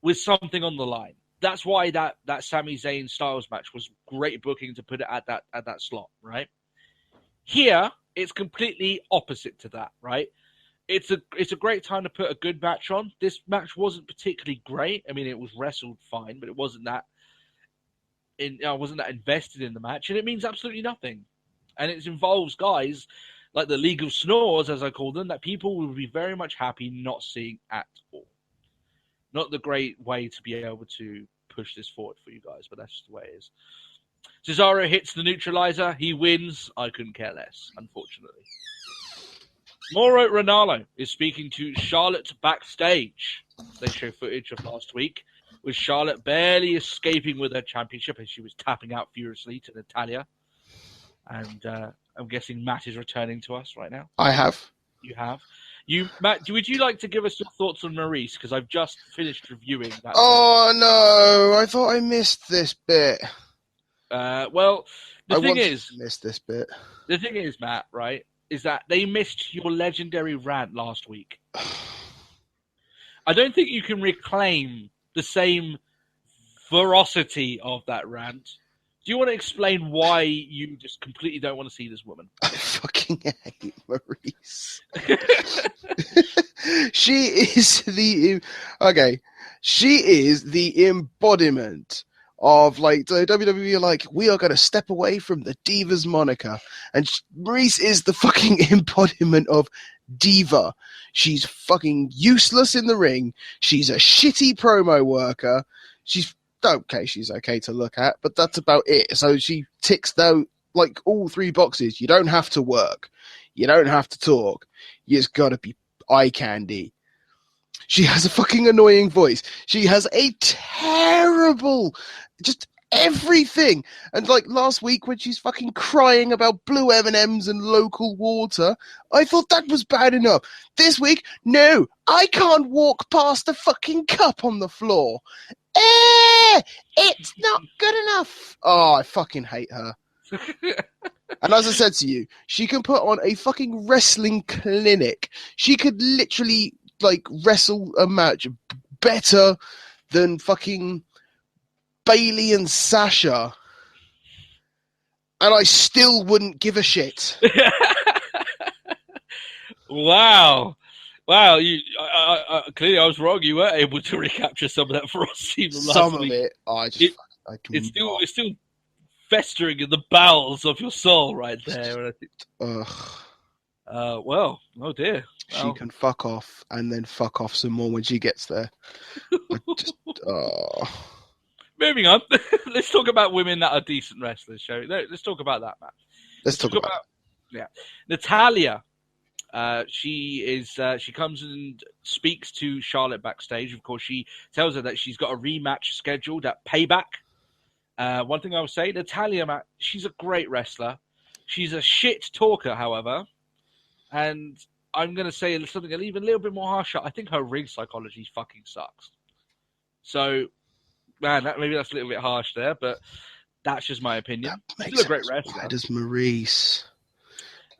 with something on the line. That's why that Sami Zayn Styles match was great booking to put it at that slot, right? Here, it's completely opposite to that, right? It's a great time to put a good match on. This match wasn't particularly great. I mean, it was wrestled fine, but it wasn't that. I wasn't that invested in the match, and it means absolutely nothing. And it involves guys like the League of Snores, as I call them, that people will be very much happy not seeing at all. Not the great way to be able to push this forward for you guys, but that's just the way it is. Cesaro hits the neutralizer. He wins. I couldn't care less, unfortunately. Mauro Ranallo is speaking to Charlotte backstage. They show footage of last week, with Charlotte barely escaping with her championship as she was tapping out furiously to Natalya. And I'm guessing Matt is returning to us right now. I have. You have. Matt, would you like to give us your thoughts on Maurice? Because I've just finished reviewing that. Oh, no. I thought I missed this bit. Well, the thing is... missed this bit. The thing is, Matt, right, is that they missed your legendary rant last week. I don't think you can reclaim the same ferocity of that rant. Do you want to explain why you just completely don't want to see this woman? I fucking hate Maurice. She is the embodiment of like the WWE. Like, we are going to step away from the Divas moniker, and Maurice is the fucking embodiment of diva. She's fucking useless in the ring. She's a shitty promo worker. She's okay to look at, but that's about it. So she ticks though like all three boxes. You don't have to work. You don't have to talk. You just gotta be eye candy. She has a fucking annoying voice. She has a terrible, just everything. And like last week when she's fucking crying about blue M&Ms and local water, I thought that was bad enough. This week, no, I can't walk past a fucking cup on the floor. It's not good enough. Oh, I fucking hate her. And as I said to you, she can put on a fucking wrestling clinic. She could literally like wrestle a match better than fucking Bailey and Sasha, and I still wouldn't give a shit. Wow. Clearly I was wrong. You were able to recapture some of that ferocity from last week. It's still festering in the bowels of your soul right there. And I think, well, oh dear. She can fuck off and then fuck off some more when she gets there. Moving on. Let's talk about women that are decent wrestlers, shall we? Let's talk about that, Matt. Let's talk about yeah. Natalya. She comes and speaks to Charlotte backstage. Of course, she tells her that she's got a rematch scheduled at Payback. One thing I would say, Natalya, Matt, she's a great wrestler. She's a shit talker, however. And I'm going to say something even a little bit more harsher. I think her ring psychology fucking sucks. So, man, maybe that's a little bit harsh there, but that's just my opinion. Still a great wrestler. Bad as Maurice.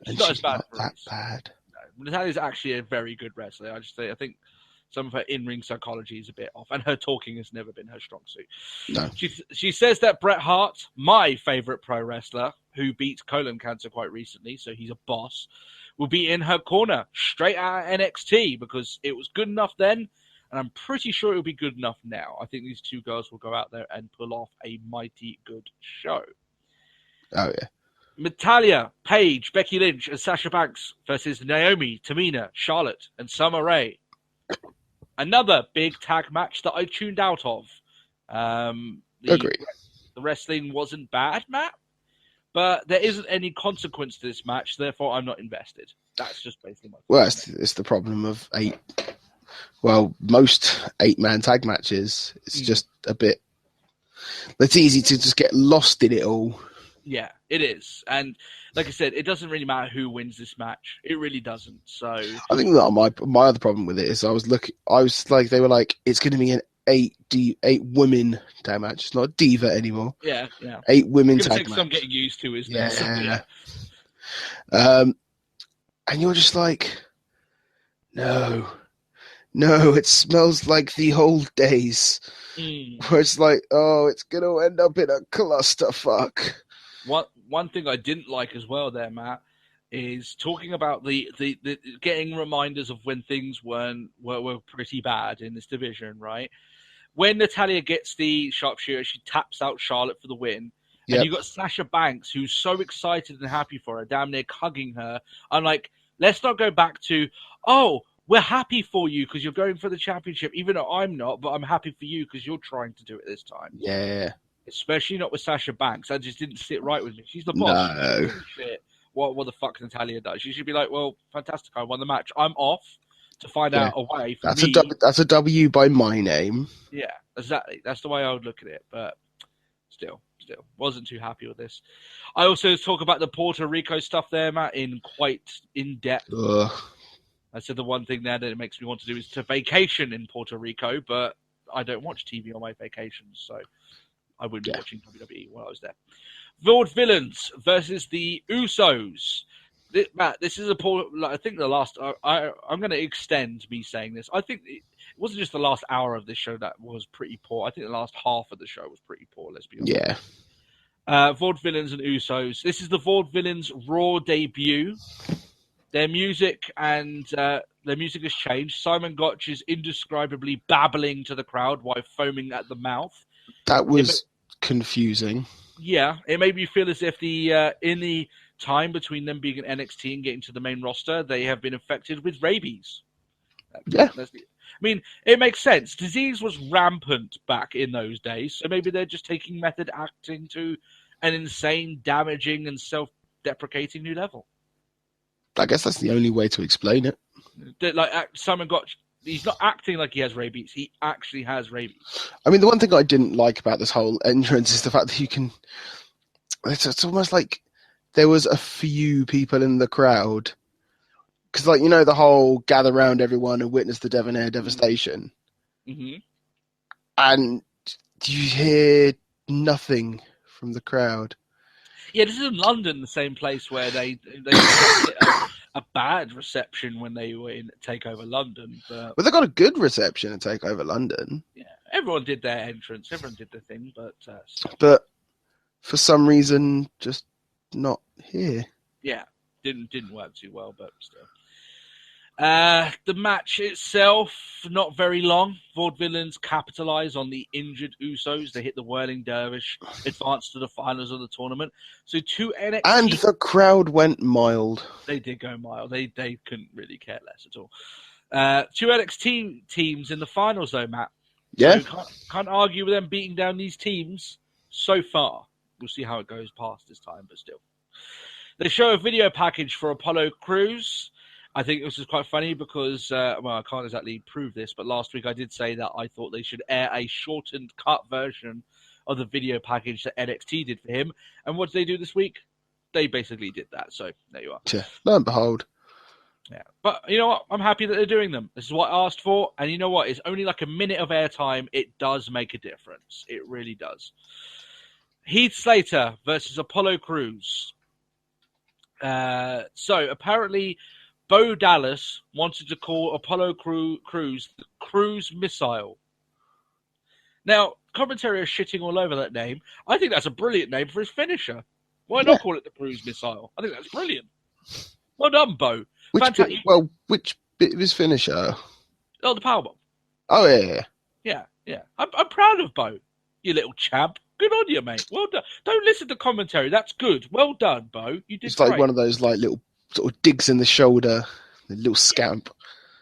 She's not as bad as that Maurice. bad. No, Natalia's actually a very good wrestler. I think some of her in-ring psychology is a bit off, and her talking has never been her strong suit. No. She says that Bret Hart, my favorite pro wrestler, who beat colon cancer quite recently, so he's a boss, will be in her corner straight out of NXT because it was good enough then, and I'm pretty sure it'll be good enough now. I think these two girls will go out there and pull off a mighty good show. Oh, yeah. Natalya, Paige, Becky Lynch, and Sasha Banks versus Naomi, Tamina, Charlotte, and Summer Rae. Another big tag match that I tuned out of. Agree. The wrestling wasn't bad, Matt, but there isn't any consequence to this match, therefore I'm not invested. That's just basically my point. Well, it's the problem of most 8-man tag matches. It's just a bit... It's easy to just get lost in it all. Yeah, it is. And like I said, it doesn't really matter who wins this match. It really doesn't. So I think that my other problem with it is I was like, they were like, it's going to be an 8 women tag match. It's not a diva anymore. Yeah. 8 women tag match. Some getting used to, isn't yeah. it? So, yeah. And you're just like, no, it smells like the old days. Where it's like, oh, it's going to end up in a clusterfuck. One thing I didn't like as well there, Matt, is talking about the getting reminders of when things were pretty bad in this division, right? When Natalya gets the sharpshooter, she taps out Charlotte for the win. Yep. And you got Sasha Banks, who's so excited and happy for her, damn near hugging her. I'm like, let's not go back to, oh, we're happy for you because you're going for the championship, even though I'm not, but I'm happy for you because you're trying to do it this time. Yeah. Especially not with Sasha Banks. That just didn't sit right with me. She's the boss. No. Shit. What the fuck Natalya does. She should be like, well, fantastic, I won the match. I'm off to find out a way for me. That's a W by my name. Yeah, exactly. That's the way I would look at it. But still, wasn't too happy with this. I also talk about the Puerto Rico stuff there, Matt, in quite in-depth. Ugh. I said the one thing there that it makes me want to do is to vacation in Puerto Rico, but I don't watch TV on my vacations, so I wouldn't be watching WWE while I was there. Vaudevillains versus the Usos. Matt, this is I think the last... I'm going to extend me saying this. I think it wasn't just the last hour of this show that was pretty poor. I think the last half of the show was pretty poor, let's be honest. Yeah. Vaudevillains and Usos. This is the Vaudevillains' Raw debut. Their music has changed. Simon Gotch is indescribably babbling to the crowd while foaming at the mouth. That was confusing. Yeah, it made me feel as if in the time between them being in NXT and getting to the main roster, they have been infected with rabies. Yeah. I mean, it makes sense. Disease was rampant back in those days, so maybe they're just taking method acting to an insane, damaging, and self-deprecating new level. I guess that's the only way to explain it. Like Simon Gotch, he's not acting like he has rabies. He actually has rabies. I mean, the one thing I didn't like about this whole entrance is the fact that you can... It's almost like there was a few people in the crowd. Because, like, you know, the whole gather round everyone and witness the Debonair devastation. Mm-hmm. And you hear nothing from the crowd. Yeah, this is in London, the same place where they get a bad reception when they were in Takeover London. But they got a good reception in Takeover London. Yeah, everyone did their entrance, everyone did their thing, but for some reason, just not here. Yeah, didn't work too well, but still. The match itself, not very long. Vaudevillains capitalize on the injured Usos. They hit the Whirling Dervish, advance to the finals of the tournament. So 2 NXT... And the crowd went mild. They did go mild. They couldn't really care less at all. 2 NXT teams in the finals, though, Matt. Yeah. So can't argue with them beating down these teams so far. We'll see how it goes past this time, but still. They show a video package for Apollo Crews. I think this is quite funny because, I can't exactly prove this, but last week I did say that I thought they should air a shortened cut version of the video package that NXT did for him. And what did they do this week? They basically did that. So there you are. Yeah, lo and behold. Yeah, but you know what? I'm happy that they're doing them. This is what I asked for, and you know what? It's only like a minute of airtime. It does make a difference. It really does. Heath Slater versus Apollo Crews. So apparently, Bo Dallas wanted to call Apollo Crews the Cruise Missile. Now, commentary are shitting all over that name. I think that's a brilliant name for his finisher. Why not call it the Cruise Missile? I think that's brilliant. Well done, Bo. Which bit of his finisher? Oh, the powerbomb. Oh, yeah. Yeah. I'm proud of Bo, you little champ. Good on you, mate. Well done. Don't listen to commentary. That's good. Well done, Bo. You did It's like great. one of those like little sort of digs in the shoulder, the little scamp.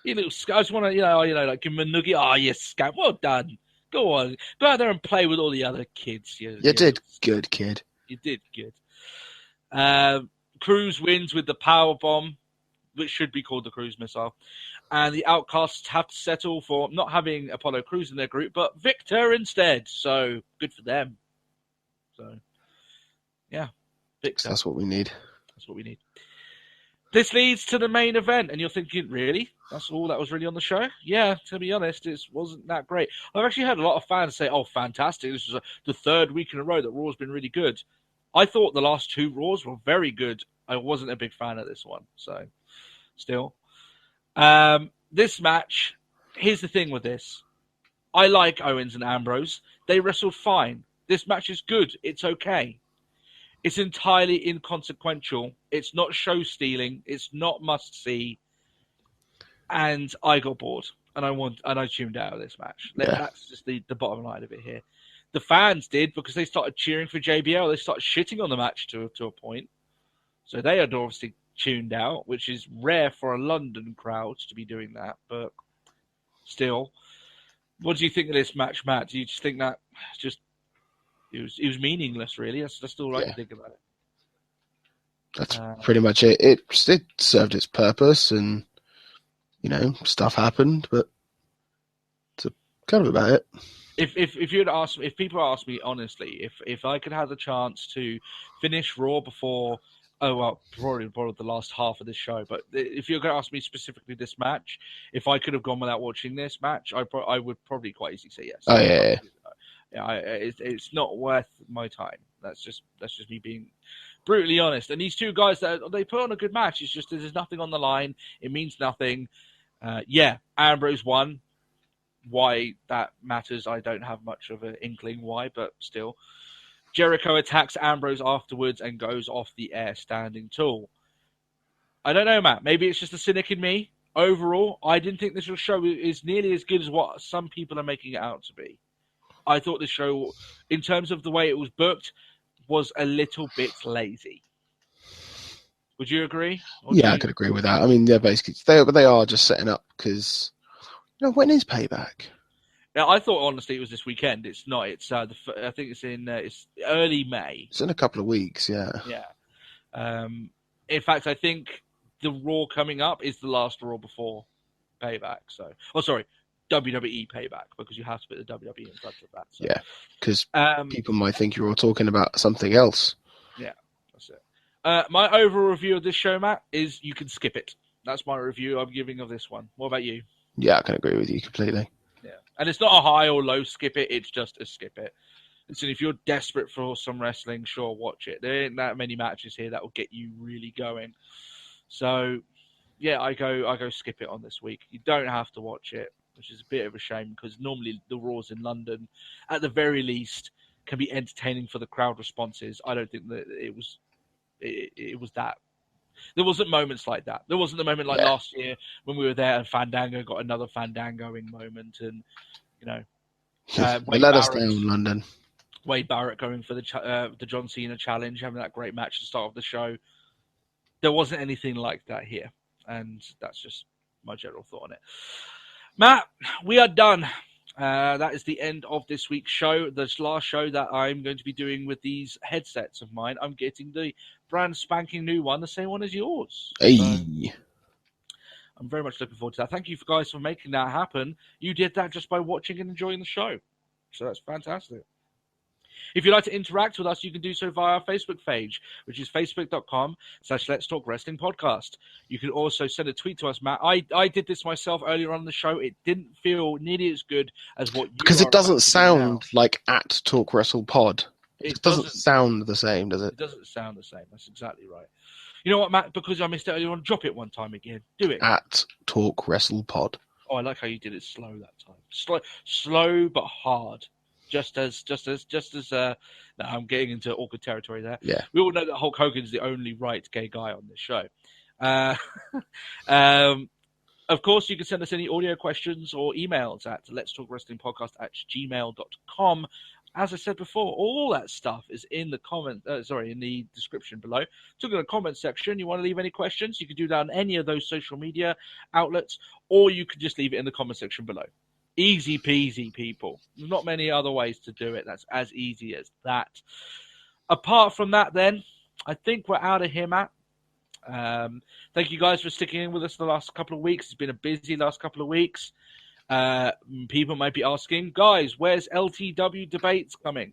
You little scamp. I just want to, like give him a nugget. Oh, you scamp. Well done. Go on. Go out there and play with all the other kids. You did good, kid. You did good. Cruz wins with the power bomb, which should be called the Cruise Missile. And the Outcasts have to settle for not having Apollo Crews in their group, but Victor instead. So good for them. So, yeah. Victor. That's what we need. That's what we need. This leads to the main event, and you're thinking, really? That's all that was really on the show? Yeah, to be honest, it wasn't that great. I've actually heard a lot of fans say, oh, fantastic. This is the third week in a row that Raw's been really good. I thought the last two Raws were very good. I wasn't a big fan of this one, so still. This match, here's the thing with this. I like Owens and Ambrose. They wrestled fine. This match is good. It's okay. It's entirely inconsequential. It's not show stealing. It's not must see. And I got bored, and I tuned out of this match. Yeah. That's just the bottom line of it here. The fans did because they started cheering for JBL. They started shitting on the match to a point. So they had obviously tuned out, which is rare for a London crowd to be doing that. But still, what do you think of this match, Matt? Do you just think that it was meaningless, really? That's all I can think about it. That's pretty much it. It served its purpose, and stuff happened, but that's kind of about it. If people ask me honestly, if I could have the chance to finish Raw before, probably the last half of this show, but if you're going to ask me specifically this match, if I could have gone without watching this match, I would probably quite easily say yes. Oh yeah. It's not worth my time. That's just me being brutally honest. And these two guys they put on a good match. It's just there's nothing on the line. It means nothing. Ambrose won. Why that matters, I don't have much of an inkling why, but still. Jericho attacks Ambrose afterwards and goes off the air standing tall. I don't know, Matt. Maybe it's just a cynic in me. Overall, I didn't think this show is nearly as good as what some people are making it out to be. I thought this show, in terms of the way it was booked, was a little bit lazy. Would you agree? I could agree with that. I mean, they are just setting up because, when is Payback? Now, I thought honestly it was this weekend. It's not. It's I think it's early May. It's in a couple of weeks. Yeah. Yeah. In fact, I think the Raw coming up is the last Raw before Payback. So, WWE Payback, because you have to put the WWE in front of that. So. Yeah, because people might think you're all talking about something else. Yeah, that's it. My overall review of this show, Matt, is you can skip it. That's my review I'm giving of this one. What about you? Yeah, I can agree with you completely. Yeah, and it's not a high or low skip it. It's just a skip it. And so if you're desperate for some wrestling, sure, watch it. There ain't that many matches here that will get you really going. So, yeah, I go skip it on this week. You don't have to watch it, which is a bit of a shame because normally the Raws in London, at the very least, can be entertaining for the crowd responses. I don't think that it was that. There wasn't moments like that. There wasn't the moment like last year when we were there and Fandango got another Fandangoing moment, and they let us down, London. Wade Barrett going for the John Cena challenge, having that great match to start off the show. There wasn't anything like that here, and that's just my general thought on it. Matt, we are done. That is the end of this week's show. This last show that I'm going to be doing with these headsets of mine. I'm getting the brand spanking new one, the same one as yours. Hey. So I'm very much looking forward to that. Thank you guys for making that happen. You did that just by watching and enjoying the show. So that's fantastic. If you'd like to interact with us, you can do so via our Facebook page, which is facebook.com/Let's Talk Wrestling Podcast. You can also send a tweet to us, Matt. I did this myself earlier on in the show. It didn't feel nearly as good as what you Because are it doesn't about to do sound now. like at Talk Wrestle Pod. It doesn't doesn't sound the same, does it? It doesn't sound the same. That's exactly right. You know what, Matt? Because I missed it earlier on, drop it one time again. Do it. At Talk Wrestle Pod. Oh, I like how you did it slow that time. Slow but hard. Just as no, I'm getting into awkward territory there. Yeah. We all know that Hulk Hogan's the only right gay guy on this show. Of course, you can send us any audio questions or emails at letstalkwrestlingpodcast@gmail.com. As I said before, all that stuff is in the in the description below. So in the comment section, you want to leave any questions, you can do that on any of those social media outlets, or you can just leave it in the comment section below. Easy peasy, people. There's not many other ways to do it. That's as easy as that. Apart from that, then, I think we're out of here, Matt. Thank you guys for sticking in with us the last couple of weeks. It's been a busy last couple of weeks. People might be asking, guys, where's LTW debates coming?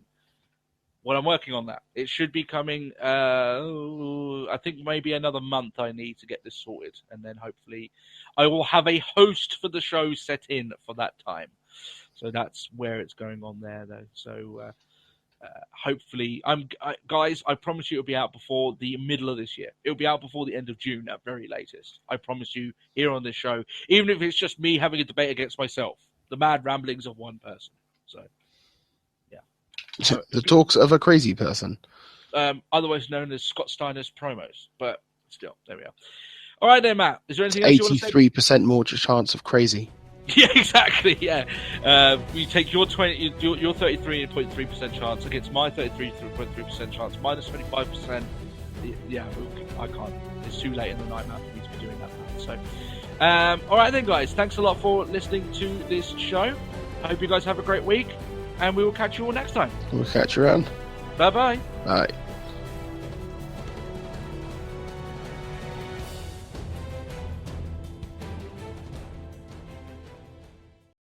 Well, I'm working on that. It should be coming, I think maybe another month I need to get this sorted. And then hopefully I will have a host for the show set in for that time. So that's where it's going on there, though. So hopefully, guys, I promise you it'll be out before the middle of this year. It'll be out before the end of June at very latest. I promise you here on this show, even if it's just me having a debate against myself, the mad ramblings of one person. So, yeah. So, the talks of a crazy person. Otherwise known as Scott Steiner's promos. But still, there we are. All right then, Matt. Is there anything else you want to say? 83% more chance of crazy. Yeah, exactly. Yeah, you take your 33.3% chance against my 33.3% chance, minus 25%. Yeah, I can't. It's too late in the night now for me to be doing that. So, all right then, guys. Thanks a lot for listening to this show. I hope you guys have a great week, and we will catch you all next time. We'll catch you around. Bye bye. Bye.